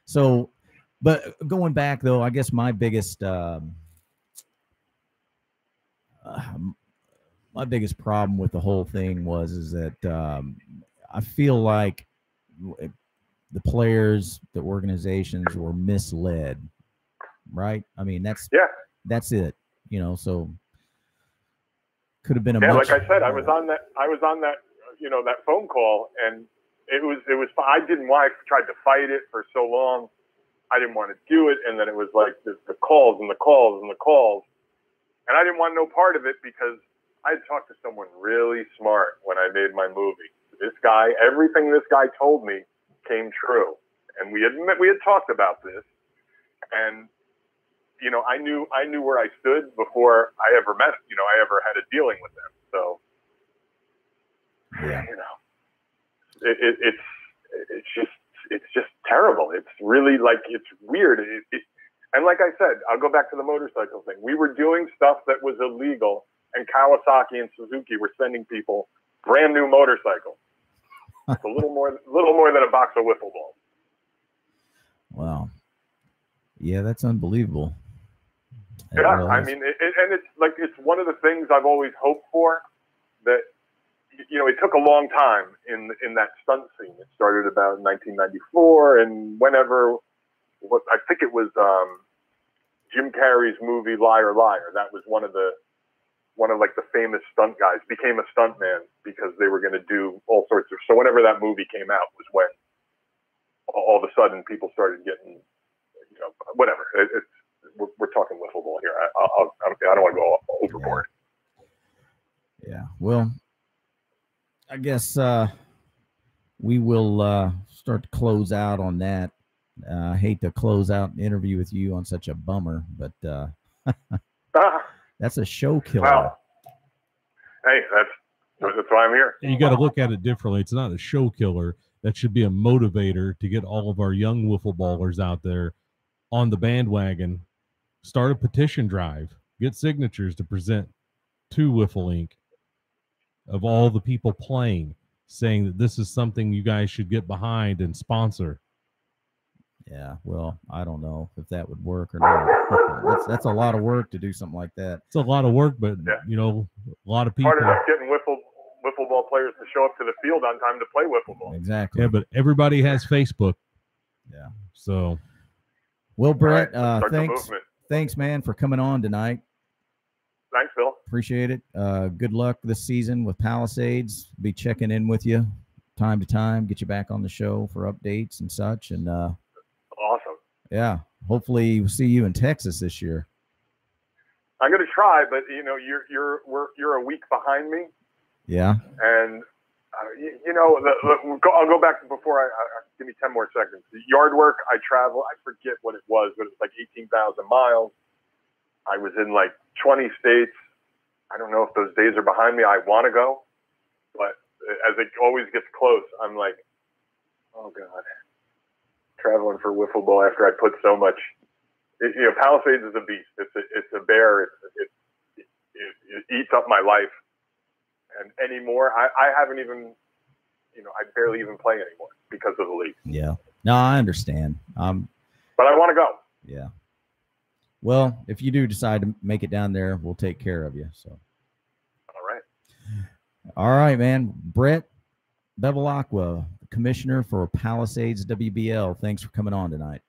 So, but going back though, I guess my biggest problem with the whole thing is that I feel like the players, the organizations were misled, right? I mean, that's it, so could have been like I said, I was on that that phone call, and it was I didn't want. I tried to fight it for so long. I didn't want to do it, and then it was like the calls and the calls and the calls, and I didn't want no part of it because I had talked to someone really smart when I made my movie. This guy, everything this guy told me came true, and we had talked about this, and I knew where I stood before I ever met, I ever had a dealing with them. So, it's just terrible. It's really it's weird. And like I said, I'll go back to the motorcycle thing. We were doing stuff that was illegal, and Kawasaki and Suzuki were sending people brand new motorcycles. It's a little more than a box of wiffle balls. Wow. Yeah, that's unbelievable. I mean, it's one of the things I've always hoped for. That it took a long time in that stunt scene. It started about 1994, and whenever I think it was Jim Carrey's movie Liar Liar. That was one of the famous stunt guys became a stunt man because they were going to do all sorts of. So whenever that movie came out was when all of a sudden people started getting, whatever. We're talking wiffle ball here. I don't want to go overboard. Yeah. Well, I guess we will start to close out on that. I hate to close out an interview with you on such a bummer, but that's a show killer. Well, hey, that's why I'm here. You got to look at it differently. It's not a show killer. That should be a motivator to get all of our young wiffle ballers out there on the bandwagon. Start a petition drive. Get signatures to present to Wiffle Inc. of all the people playing, saying that this is something you guys should get behind and sponsor. Yeah, well, I don't know if that would work or not. That's a lot of work to do something like that. It's a lot of work, but you know, a lot of people. Part of it's getting wiffle ball players to show up to the field on time to play wiffle ball. Exactly. Yeah, but everybody has Facebook. Yeah. So, well, Brett, Start the thanks, movement. thanks, man, for coming on tonight. Thanks, Phil. Appreciate it. Good luck this season with Palisades. Be checking in with you time to time. Get you back on the show for updates and such. And Awesome. yeah, hopefully we'll see you in Texas this year. I'm going to try, but you know, you're a week behind me, Yeah. and you know, I'll go back to before I give me 10 more seconds. The yard work, I travel. I forget what it was, but it's like 18,000 miles. I was in like 20 states. I don't know if those days are behind me. I want to go, but as it always gets close, I'm like, oh God, traveling for wiffle ball after I put so much. You know, Palisades is a beast. It's a bear. It eats up my life. And anymore, I haven't even, you know, I barely even play anymore because of the league. Yeah. No, I understand. But I want to go. Yeah. Well, if you do decide to make it down there, we'll take care of you. So. All right. All right, man. Brett Bevilacqua, commissioner for Palisades WBL. Thanks for coming on tonight.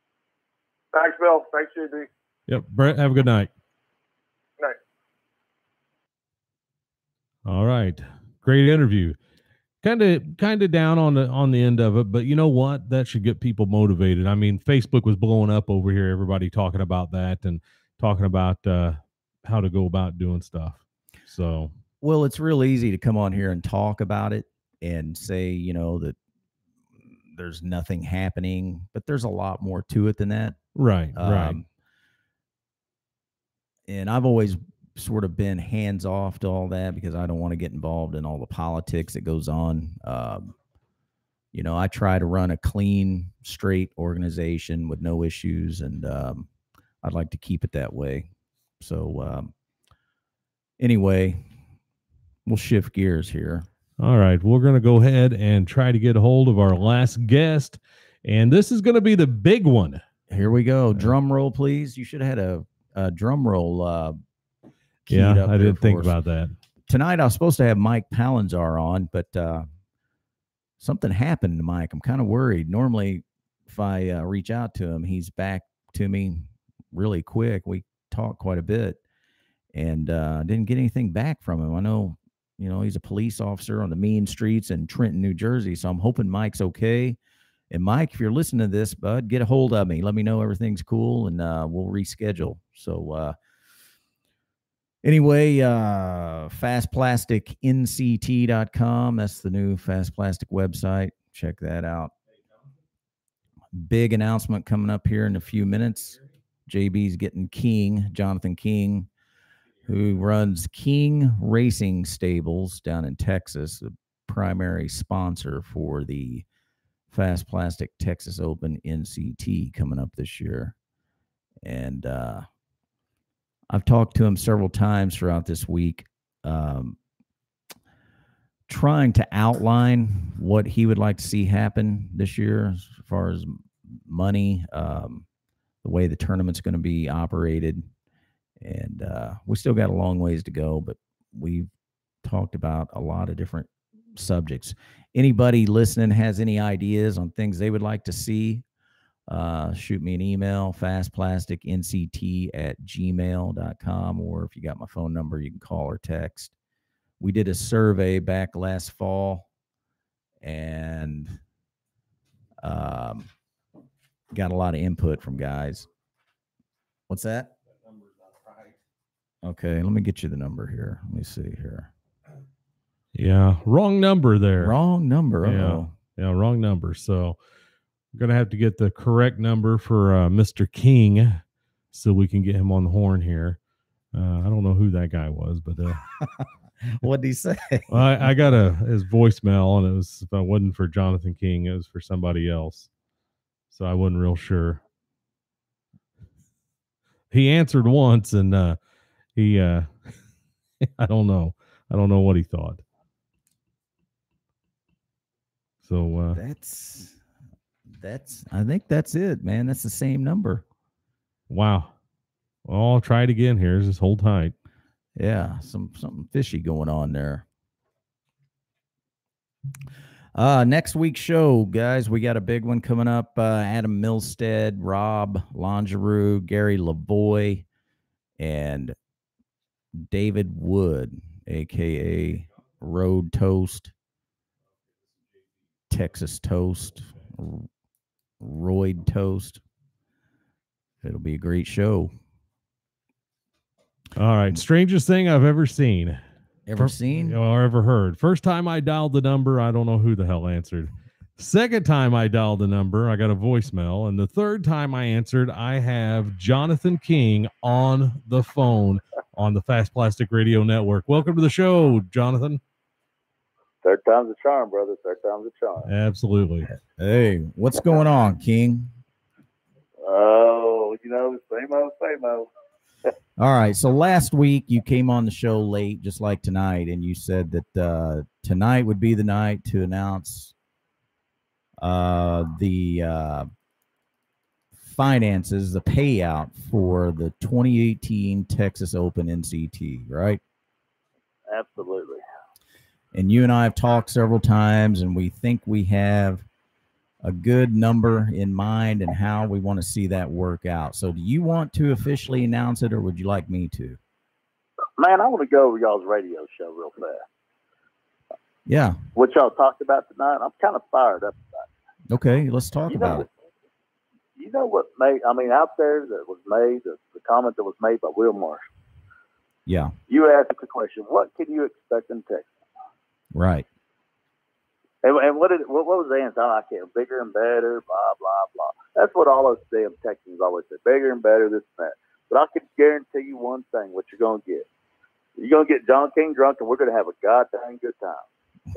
Thanks, Bill. Thanks, JB. Yep. Brett, have a good night. Night. All right. Great interview. Kind of down on the end of it, but you know what? That should get people motivated. I mean, Facebook was blowing up over here. Everybody talking about that and talking about how to go about doing stuff. So, well, it's real easy to come on here and talk about it and say, you know, that there's nothing happening, but there's a lot more to it than that. Right. Right. And I've always sort of been hands off to all that because I don't want to get involved in all the politics that goes on. You know, I try to run a clean, straight organization with no issues, and I'd like to keep it that way. So anyway, we'll shift gears here. All right, we're going to go ahead and try to get a hold of our last guest, and this is going to be the big one. Here we go. Drum roll, please. You should have had a drum roll. Yeah, I didn't think about that. Tonight I was supposed to have Mike Palanzar on, but something happened to Mike. I'm kind of worried. Normally, if I reach out to him, he's back to me really quick. We talked quite a bit, and didn't get anything back from him. I know, you know, he's a police officer on the mean streets in Trenton, New Jersey, so I'm hoping Mike's okay. And Mike, if you're listening to this, bud, get a hold of me. Let me know everything's cool, and we'll reschedule. So anyway, fastplasticnct.com. That's the new Fast Plastic website. Check that out. Big announcement coming up here in a few minutes. JB's getting Jonathan King, who runs King Racing Stables down in Texas, the primary sponsor for the Fast Plastic Texas Open NCT coming up this year. And I've talked to him several times throughout this week, trying to outline what he would like to see happen this year as far as money, the way the tournament's going to be operated. And we still got a long ways to go, but we've talked about a lot of different subjects. Anybody listening has any ideas on things they would like to see, shoot me an email, fastplasticnct@gmail.com, or if you got my phone number, you can call or text. We did a survey back last fall and got a lot of input from guys. What's that? Okay, let me get you the number here. Let me see here. Yeah, wrong number there. Wrong number. Yeah, wrong number. So we're going to have to get the correct number for Mr. King so we can get him on the horn here. I don't know who that guy was, but what did he say? I got his voicemail, and it wasn't for Jonathan King. It was for somebody else. So I wasn't real sure. He answered once, and he I don't know. I don't know what he thought. So I think that's it, man. That's the same number. Wow. Well, I'll try it again here. Just hold tight. Yeah, something fishy going on there. Next week's show, guys, we got a big one coming up. Adam Milstead, Rob Longeroux, Gary Lavoie, and David Wood, a.k.a. Road Toast, Texas Toast, Royd Toast. It'll be a great show. All right. Strangest thing I've ever seen. Seen? Or ever heard. First time I dialed the number, I don't know who the hell answered. Second time I dialed the number, I got a voicemail. And the third time I answered, I have Jonathan King on the phone on the Fast Plastic Radio Network. Welcome to the show, Jonathan. Third time's a charm, brother. Third time's a charm. Absolutely. Hey, what's going on, King? Oh, same old, same old. All right. So last week you came on the show late, just like tonight, and you said that tonight would be the night to announce the finances, the payout for the 2018 Texas Open NCT, right? Absolutely. And you and I have talked several times, and we think we have a good number in mind and how we want to see that work out. So do you want to officially announce it, or would you like me to? Man, I want to go over y'all's radio show real fast. Yeah. What y'all talked about tonight, I'm kind of fired up about it. Okay, let's talk about it. You know what out there that was made, the comment that was made by Will Marshall. Yeah. You asked the question, what can you expect in Texas? Right. And what was the answer? I can't. Bigger and better, blah, blah, blah. That's what all those damn Texans always say. Bigger and better, this and that. But I can guarantee you one thing, what you're going to get. You're going to get John King drunk, and we're going to have a goddamn good time.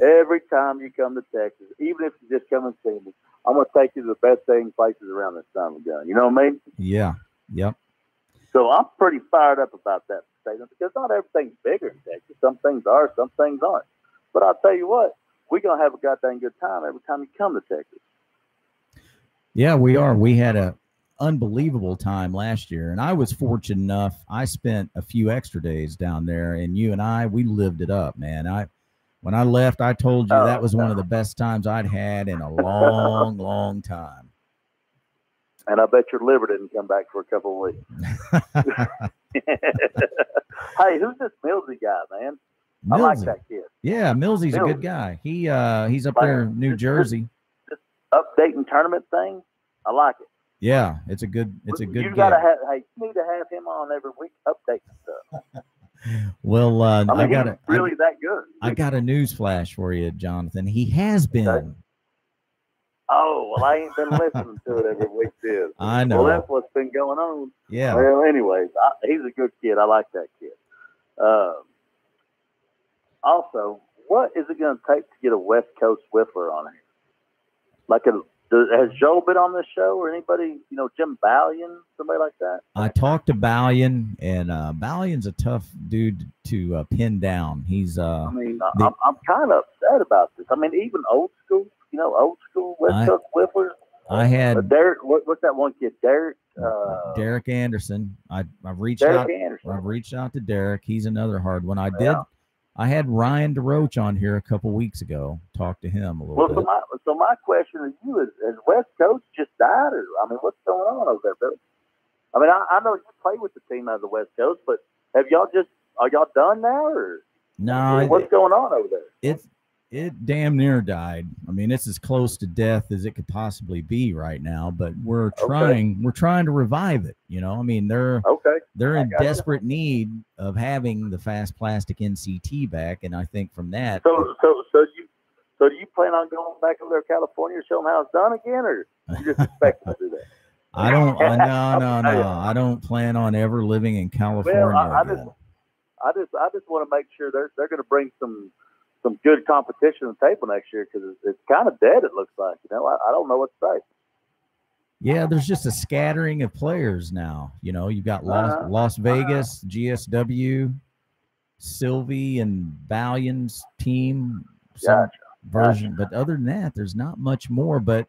Every time you come to Texas, even if you just come and see me, I'm going to take you to the best dang places around this time of gun. You know what I mean? Yeah. Yep. So I'm pretty fired up about that statement because not everything's bigger in Texas. Some things are, some things aren't. But I'll tell you what, we're going to have a goddamn good time every time you come to Texas. Yeah, we are. We had a unbelievable time last year, and I was fortunate enough. I spent a few extra days down there, and you and I, we lived it up, man. When I left, I told you that was one of the best times I'd had in a long, long time. And I bet your liver didn't come back for a couple of weeks. Hey, who's this Millsy guy, man? Millsy. I like that kid. Yeah, Millsy's a good guy. He's up there in New Jersey. This updating tournament thing, I like it. Yeah, it's a good You gotta have. Hey, you need to have him on every week updating stuff. Well, I got he's really that good. I got a news flash for you, Jonathan. He has been. Okay. Oh, well, I ain't been listening to it every week, dude. I know. Well, that's what's been going on. Yeah. Well, anyways, he's a good kid. I like that kid. Also, what is it going to take to get a West Coast whiffler on here? Has Joe been on this show or anybody, Jim Ballion, somebody like that? I talked to Ballion, and Ballion's a tough dude to pin down. He's I'm kind of upset about this. I mean, even old school West Coast whifflers. I had Derek. What's that one kid? Derek Anderson. I've reached Derek out. Anderson. I've reached out to Derek. He's another hard one. Yeah. I had Ryan DeRoche on here a couple weeks ago. Talked to him a little bit. So my question to you is: has West Coast just died, or what's going on over there, Billy? I know you play with the team out of the West Coast, but are y'all done now, or no? What's going on over there? It damn near died. It's as close to death as it could possibly be right now, but we're trying to revive it. They're in desperate need of having the Fast Plastic NCT back, and I think from that. So do you plan on going back over there to California to show them how it's done again, or you just expect to do that? I don't. No. I don't plan on ever living in California again. I just want to make sure they're going to bring some good competition on the table next year because it's kind of dead. It looks like I don't know what to say. Yeah, there's just a scattering of players now. You've got Las Vegas, GSW, Sylvie, and Ballion's team version. But other than that, there's not much more. But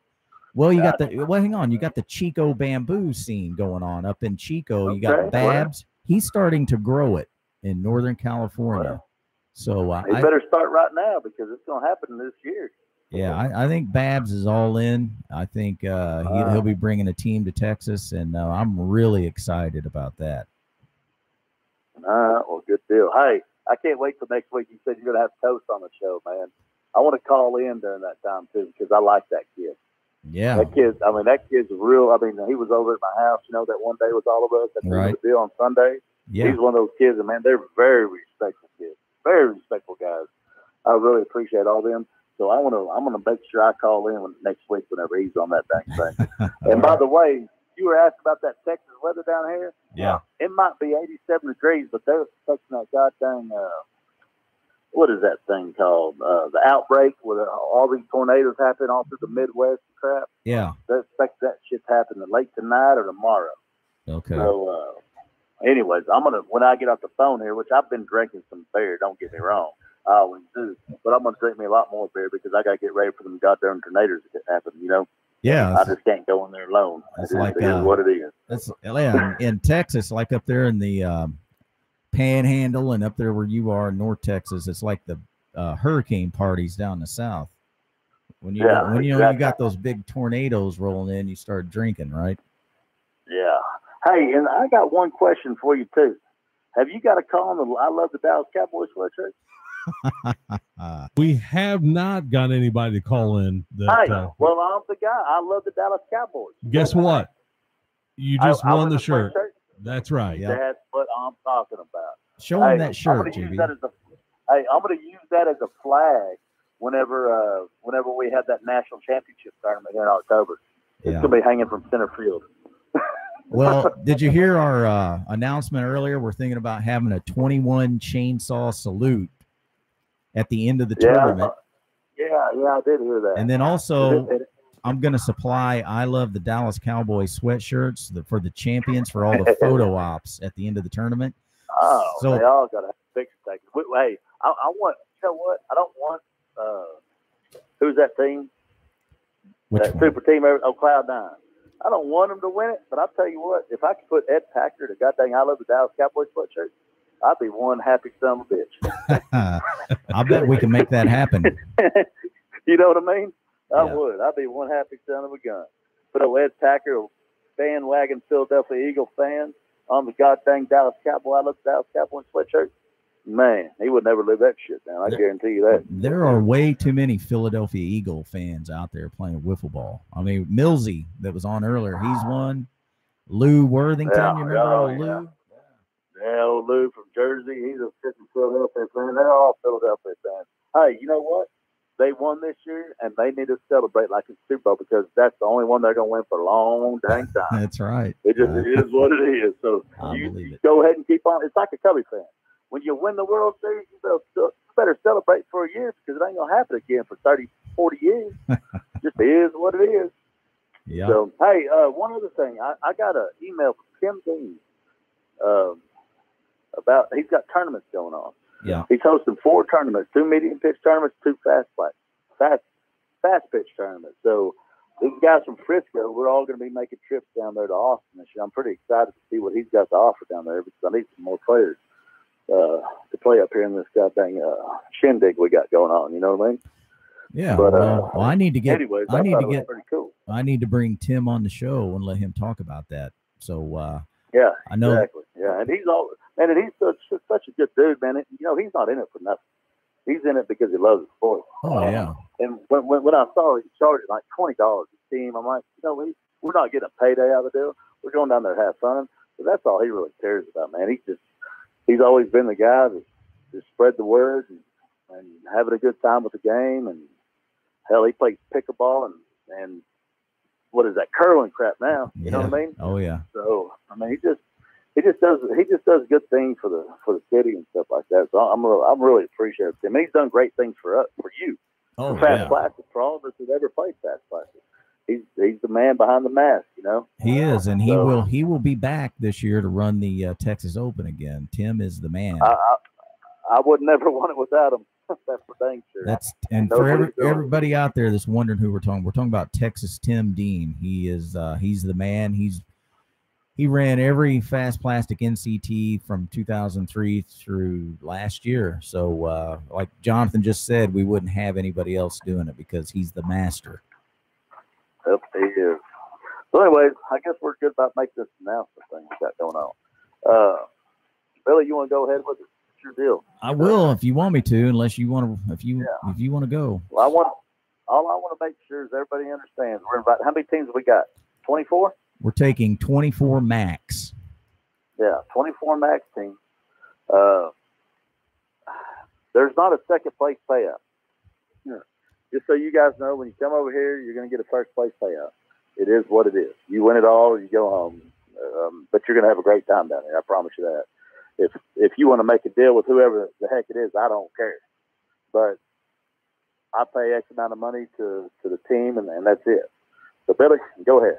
Well, you got hang on. You got the Chico bamboo scene going on up in Chico. You got Okay, Babs. He's starting to grow it in Northern California. So You better start right now because it's going to happen this year. yeah, I think Babs is all in. I think he'll be bringing a team to Texas, and I'm really excited about that. Well, good deal. Hey, I can't wait till next week. You said you're going to have Toast on the show, man. I want to call in during that time, too, because I like that kid. Yeah. That kid's real. I mean, he was over at my house, that one day with all of us. That Right. the deal on Sunday. Yeah. He's one of those kids, and, man, they're very respectful kids. Very respectful guys. I really appreciate all them. So I'm gonna make sure I call in next week whenever he's on that dang thing. And by the way, you were asking about that Texas weather down here. Yeah. It might be 87 degrees, but they're expecting that goddamn what is that thing called? The outbreak where all these tornadoes happen all through the Midwest and crap. Yeah. They expect that shit to happen late tonight or tomorrow. Okay. So, anyways, when I get off the phone here, which I've been drinking some beer, don't get me wrong. I always do. But I'm going to drink me a lot more beer because I got to get ready for them goddamn tornadoes that happen, Yeah. I just can't go in there alone. It's It like is what it is. It's in Texas, like up there in the Panhandle and up there where you are in North Texas. It's like the hurricane parties down the south. When you you got those big tornadoes rolling in, you start drinking, right? Yeah. Hey, and I got one question for you too. Have you got a call on the I Love the Dallas Cowboys sweatshirt? We have not got anybody to call in. That, Hey, well, I'm the guy. I love the Dallas Cowboys. guess what? You just I won the wear shirt. sweatshirt. That's right. That's what I'm talking about. Show him that I'm shirt, gonna use JB. that as I'm going to use that as a flag whenever we have that national championship tournament here in October. It's Yeah. going to be hanging from center field. Well, did you hear our announcement earlier? We're thinking about having a 21 chainsaw salute at the end of the tournament. Yeah, I did hear that. And then also, I'm going to supply I Love the Dallas Cowboys sweatshirts for the champions for all the photo ops at the end of the tournament. Oh, So- they all got to have picture taken. Hey, I want, you know what? I don't want, who's that team? Which that one? super team, Cloud9. I don't want them to win it, but I'll tell you what, if I could put Ed Packer to goddamn I Love the Dallas Cowboys sweatshirt, I'd be one happy son of a bitch. I bet we can make that happen. You know what I mean? I Yeah. would. I'd be one happy son of a gun. Put a Ed Packer, bandwagon Philadelphia Eagle fan on the goddamn Dallas Cowboy, I Love the Dallas Cowboys sweatshirt. Man, he would never live that shit down. I guarantee you that. There are way too many Philadelphia Eagle fans out there playing wiffle ball. I mean, Millsy that was on earlier, he's one. Lou Worthington, you remember old Lou? Yeah, old Lou from Jersey. He's a freaking Philadelphia fan. They're all Philadelphia fans. Hey, you know what? They won this year, and they need to celebrate like it's Super Bowl because that's the only one they're going to win for a long dang time. That's right. It just is what it is. So I you believe it. go ahead and keep on. It's like a Cubby fan. When you win the World Series, you better celebrate for a year because it ain't going to happen again for 30, 40 years. Just is what it is. Yeah. So, hey, one other thing. I got an email from Tim Dean about he's got tournaments going on. Yeah. He's hosting 4 tournaments, 2 medium pitch tournaments, 2 fast pitch tournaments. So these guys from Frisco, we're all going to be making trips down there to Austin this year. I'm pretty excited to see what he's got to offer down there because I need some more players to play up here in this goddamn shindig we got going on. You know what I mean? Yeah. But, well, I need to get. anyways, I need thought to it was get. pretty cool. I need to bring Tim on the show and let him talk about that. So Yeah, I know. exactly. Yeah, and he's such a good dude, man. You know, he's not in it for nothing. He's in it because he loves the sport. Oh yeah. And when I saw he charged like $20 a team, I'm like, you know, we're not getting a payday out of the deal. We're going down there to have fun. So that's all he really cares about, man. He's always been the guy that just spread the word and having a good time with the game. And hell, he plays pickleball and what is that curling crap now? You know what I mean? Oh yeah. So I mean, he just does good things for the city and stuff like that. So I'm really appreciative of him. He's done great things for you. Oh, for Fast yeah. Plastic, for all of us who've ever played Fast Plastic. He's the man behind the mask, you know. He is, and he will be back this year to run the Texas Open again. Tim is the man. I would never want it without him. That's for dang sure. That's and No for police doing it. everybody out there that's wondering who we're talking about Texas Tim Dean. He is he's the man. He ran every Fast Plastic NCT from 2003 through last year. So like Jonathan just said, we wouldn't have anybody else doing it because he's the master. Yep, he is. So anyways, I guess we're good about making this announcement thing we got going on. Billy, you want to go ahead with it? It's your deal. I will if you want me to, unless you want to. If you want to go. Well, all I want to make sure is everybody understands. We're about how many teams have we got? 24. We're taking 24 max. Yeah, 24 max teams. There's not a second place payout. Just so you guys know, when you come over here, you're going to get a first place payout. It is what it is. You win it all, or you go home. But you're going to have a great time down there. I promise you that. If you want to make a deal with whoever the heck it is, I don't care. But I pay X amount of money to the team, and that's it. So, Billy, go ahead.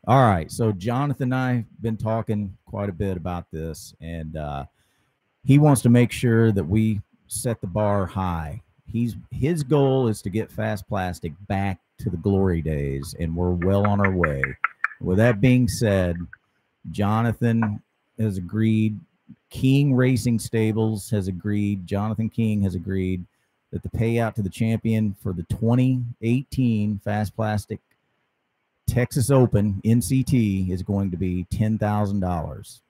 All right. So Jonathan and I have been talking quite a bit about this, and he wants to make sure that we set the bar high. His goal is to get Fast Plastic back to the glory days, and we're well on our way. With that being said, Jonathan has agreed. King Racing Stables has agreed. Jonathan King has agreed that the payout to the champion for the 2018 Fast Plastic Texas Open NCT is going to be $10,000.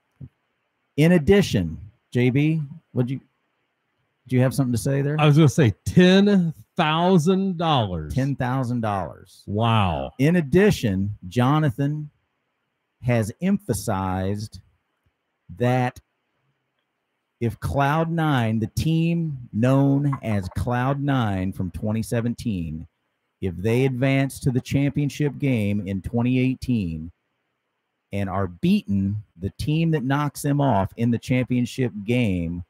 In addition, JB, do you have something to say there? I was going to say $10,000. $10,000. Wow. In addition, Jonathan has emphasized that if Cloud9, the team known as Cloud9 from 2017, if they advance to the championship game in 2018 and are beaten, the team that knocks them off in the championship game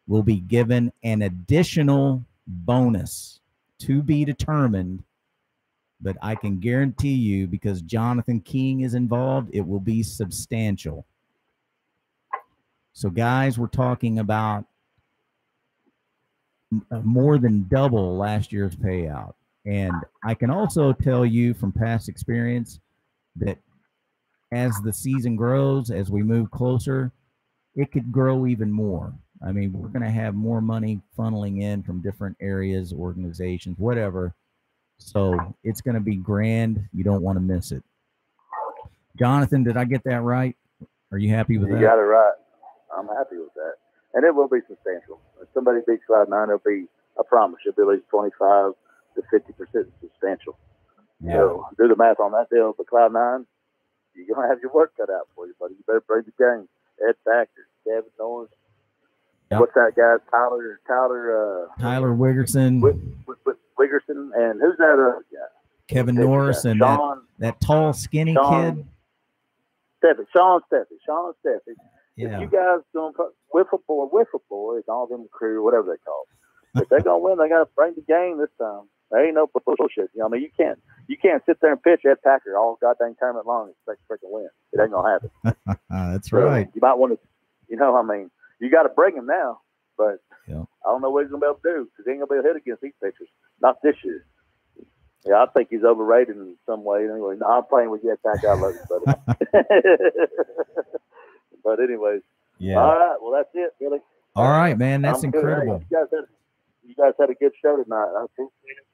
will be given an additional bonus to be determined. But I can guarantee you, because Jonathan King is involved, it will be substantial. So, guys, we're talking about more than double last year's payout. And I can also tell you from past experience that as the season grows, as we move closer, it could grow even more. I mean, we're going to have more money funneling in from different areas, organizations, whatever. So it's going to be grand. You don't want to miss it. Jonathan, did I get that right? Are you happy with that? You got it right. I'm happy with that. And it will be substantial. If somebody beats Cloud9, it'll be, I promise you, it'll be at least 25 to 50% substantial. Yeah. So do the math on that deal. But Cloud9, you're going to have your work cut out for you, buddy. You better bring the game. Ed Thacker, Kevin Norris. Yep. What's that guy? Tyler Wiggerson. Wiggerson. And who's that guy? Kevin Norris and that tall, skinny kid. Sean Steffi. Yeah. If you guys going to Wiffle Boy, and all them crew, whatever they call it. If they're going to win, they got to bring the game this time. There ain't no bullshit. You know, I mean, you can't sit there and pitch Ed Packer all goddamn tournament long and expect to freaking win. It ain't going to happen. That's So right. you might want to, I mean, you got to bring him now, but Yeah. I don't know what he's going to be able to do because he ain't going to be able to hit against these pitchers. Not this year. Yeah, I think he's overrated in some way. Anyway, no, I'm playing with you, Ed Packer. I love you, buddy. But anyways, Yeah. All right. Well, that's it, Billy. All right, man. That's I'm good. incredible. Hey, you guys had a good show tonight. I appreciate it.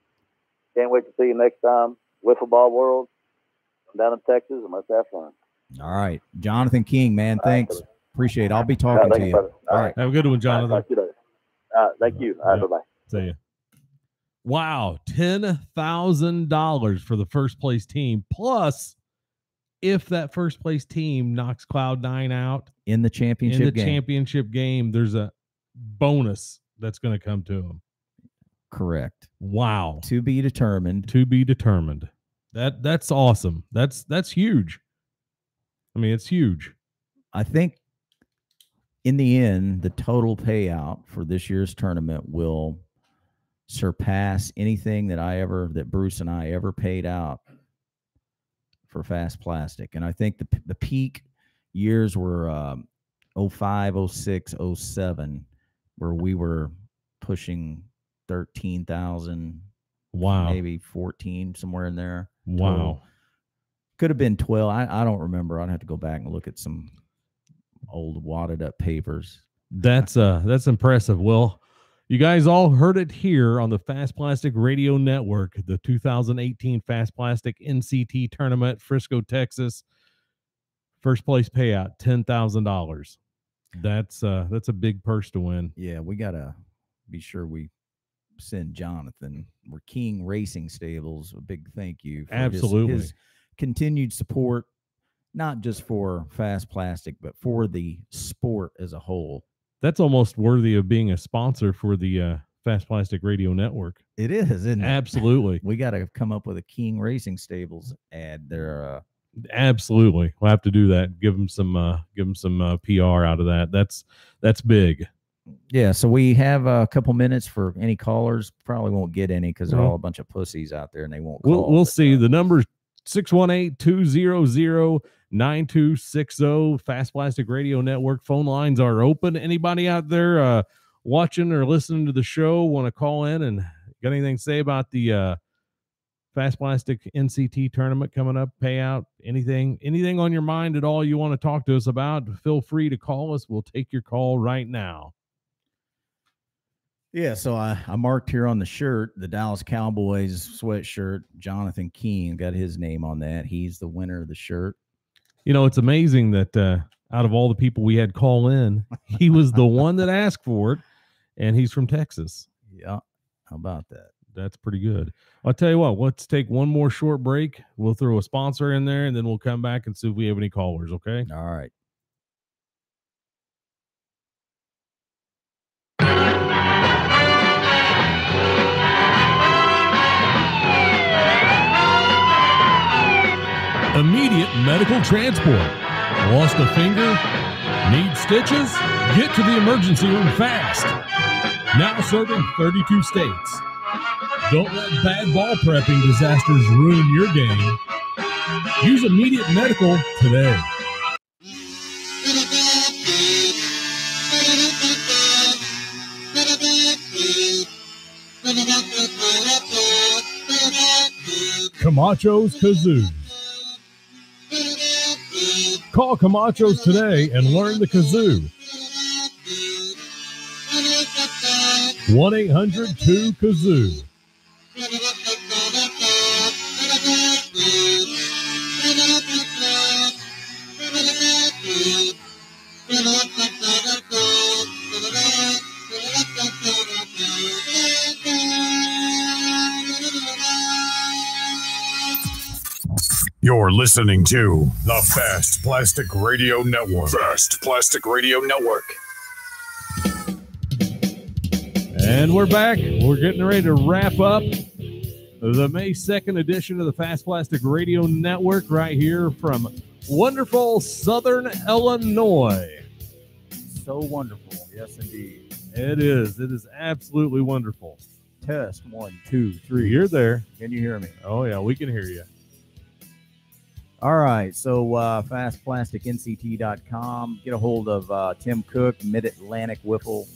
Can't wait to see you next time. Wiffle Ball World. I'm down in Texas, and let's have fun. All right. Jonathan King, man. Thanks. Appreciate it. I'll be talking to you. Brother. All right. Have a good one, Jonathan. Talk to you later. Thank you. All right, Yep. bye-bye. See ya. Wow, $10,000 for the first place team. Plus, if that first place team knocks Cloud9 out In the championship game. championship game, there's a bonus that's going to come to them. Correct. Wow. To be determined. To be determined. That's awesome. That's huge. I mean, it's huge. I think in the end, the total payout for this year's tournament will surpass anything that Bruce and I ever paid out for Fast Plastic. And I think the peak years were 05, 06, 07, where we were pushing 13,000. Wow. Maybe 14, somewhere in there. Wow. Total. Could have been 12. I don't remember. I'd have to go back and look at some old wadded up papers. That's impressive. Well, you guys all heard it here on the Fast Plastic Radio Network, the 2018 Fast Plastic NCT Tournament, Frisco, Texas. First place payout, $10,000. That's a big purse to win. Yeah, we gotta be sure we send Jonathan or King Racing Stables a big thank you for his continued support, not just for Fast Plastic, but for the sport as a whole. That's almost worthy of being a sponsor for the Fast Plastic Radio Network. It is, isn't it? Absolutely. We got to come up with a King Racing Stables ad there. Absolutely. We'll have to do that. Give them some PR out of that. That's big. Yeah, so we have a couple minutes for any callers. Probably won't get any because they're all a bunch of pussies out there and they won't call. We'll see. The number's 618-200-9260. Fast Plastic Radio Network phone lines are open. Anybody out there watching or listening to the show want to call in and got anything to say about the Fast Plastic NCT tournament coming up, payout, anything on your mind at all you want to talk to us about, feel free to call us. We'll take your call right now. Yeah, so I marked here on the shirt, the Dallas Cowboys sweatshirt, Jonathan King, got his name on that. He's the winner of the shirt. You know, it's amazing that out of all the people we had call in, he was the one that asked for it, and he's from Texas. Yeah, how about that? That's pretty good. I'll tell you what, let's take one more short break. We'll throw a sponsor in there, and then we'll come back and see if we have any callers, okay? All right. Immediate medical transport. Lost a finger? Need stitches? Get to the emergency room fast. Now serving 32 states. Don't let bad ball prepping disasters ruin your game. Use Immediate Medical today. Camacho's Kazoos. Call Camacho's today and learn the kazoo. 1-800-2-KAZOO. You're listening to the Fast Plastic Radio Network. Fast Plastic Radio Network. And we're back. We're getting ready to wrap up the May 2nd edition of the Fast Plastic Radio Network right here from wonderful Southern Illinois. So wonderful. Yes, indeed. It is. It is absolutely wonderful. Test 1, 2, 3. You're there. Can you hear me? Oh, yeah, we can hear you. All right, so fastplasticnct.com. Get a hold of Tim Cook, Mid-Atlantic Wiffle.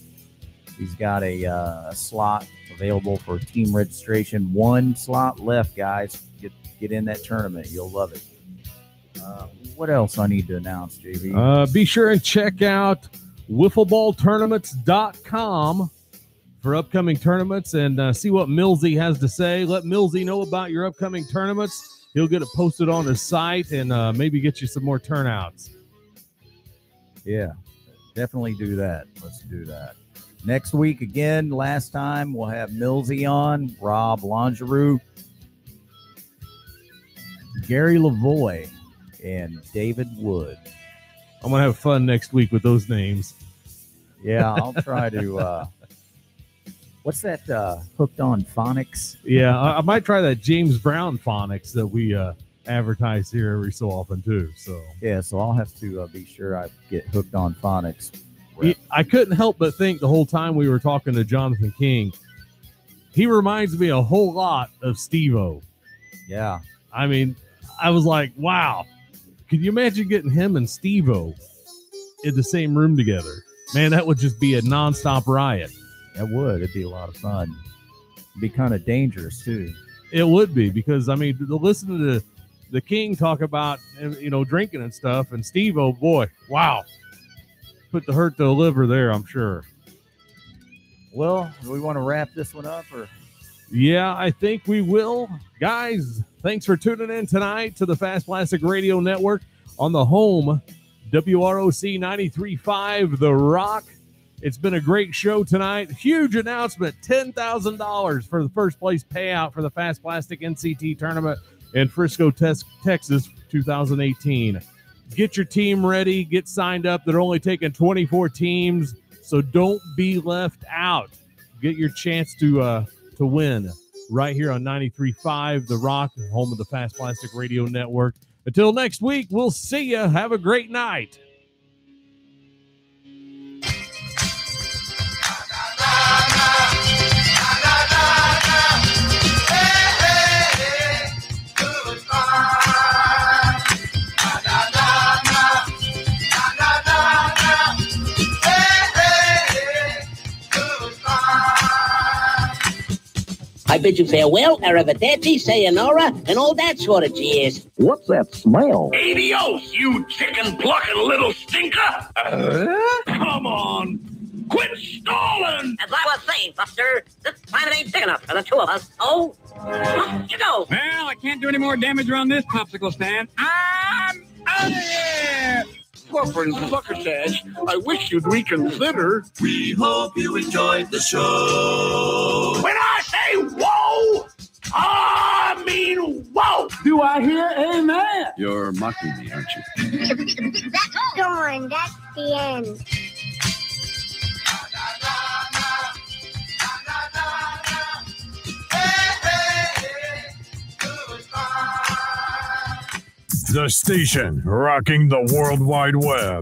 He's got a slot available for team registration. One slot left, guys. Get in that tournament. You'll love it. What else I need to announce, JV? Be sure and check out wiffleballtournaments.com for upcoming tournaments and see what Millsy has to say. Let Millsy know about your upcoming tournaments. He'll get it posted on his site and maybe get you some more turnouts. Yeah, definitely do that. Let's do that. Next week, again, last time, we'll have Millsy on, Rob Longeroux, Gary Lavoie, and David Wood. I'm going to have fun next week with those names. Yeah, I'll try to... what's that Hooked on Phonics? Yeah, I might try that James Brown Phonics that we advertise here every so often, too. So yeah, so I'll have to be sure I get Hooked on Phonics. I couldn't help but think the whole time we were talking to Jonathan King, he reminds me a whole lot of Steve-O. Yeah. I mean, I was like, wow. Could you imagine getting him and Steve-O in the same room together? Man, that would just be a nonstop riot. That would. It'd be a lot of fun. Be kind of dangerous too. It would be, because I mean, to listen to the King talk about, drinking and stuff, and Steve, oh boy, wow, put the hurt to the liver there, I'm sure. Well, do we want to wrap this one up, or? Yeah, I think we will. Guys, thanks for tuning in tonight to the Fast Plastic Radio Network on the home, WROC 93.5, The Rock. It's been a great show tonight. Huge announcement, $10,000 for the first place payout for the Fast Plastic NCT tournament in Frisco, Texas, 2018. Get your team ready. Get signed up. They're only taking 24 teams, so don't be left out. Get your chance to win right here on 93.5 The Rock, home of the Fast Plastic Radio Network. Until next week, we'll see you. Have a great night. I bid you farewell, arrivederci, sayonara, and all that sort of jazz. What's that smell? Adios, you chicken-plucking little stinker! Come on! Quit stalling! As I was saying, Buster, this planet ain't big enough for the two of us. Oh, you go. Well, I can't do any more damage around this popsicle stand. I'm out of here! Corporate succotash, I wish you'd reconsider. We hope you enjoyed the show. When I say whoa, I mean whoa! Do I hear amen? You're mocking me, aren't you? That's gone. That's the end. The station rocking the World Wide Web.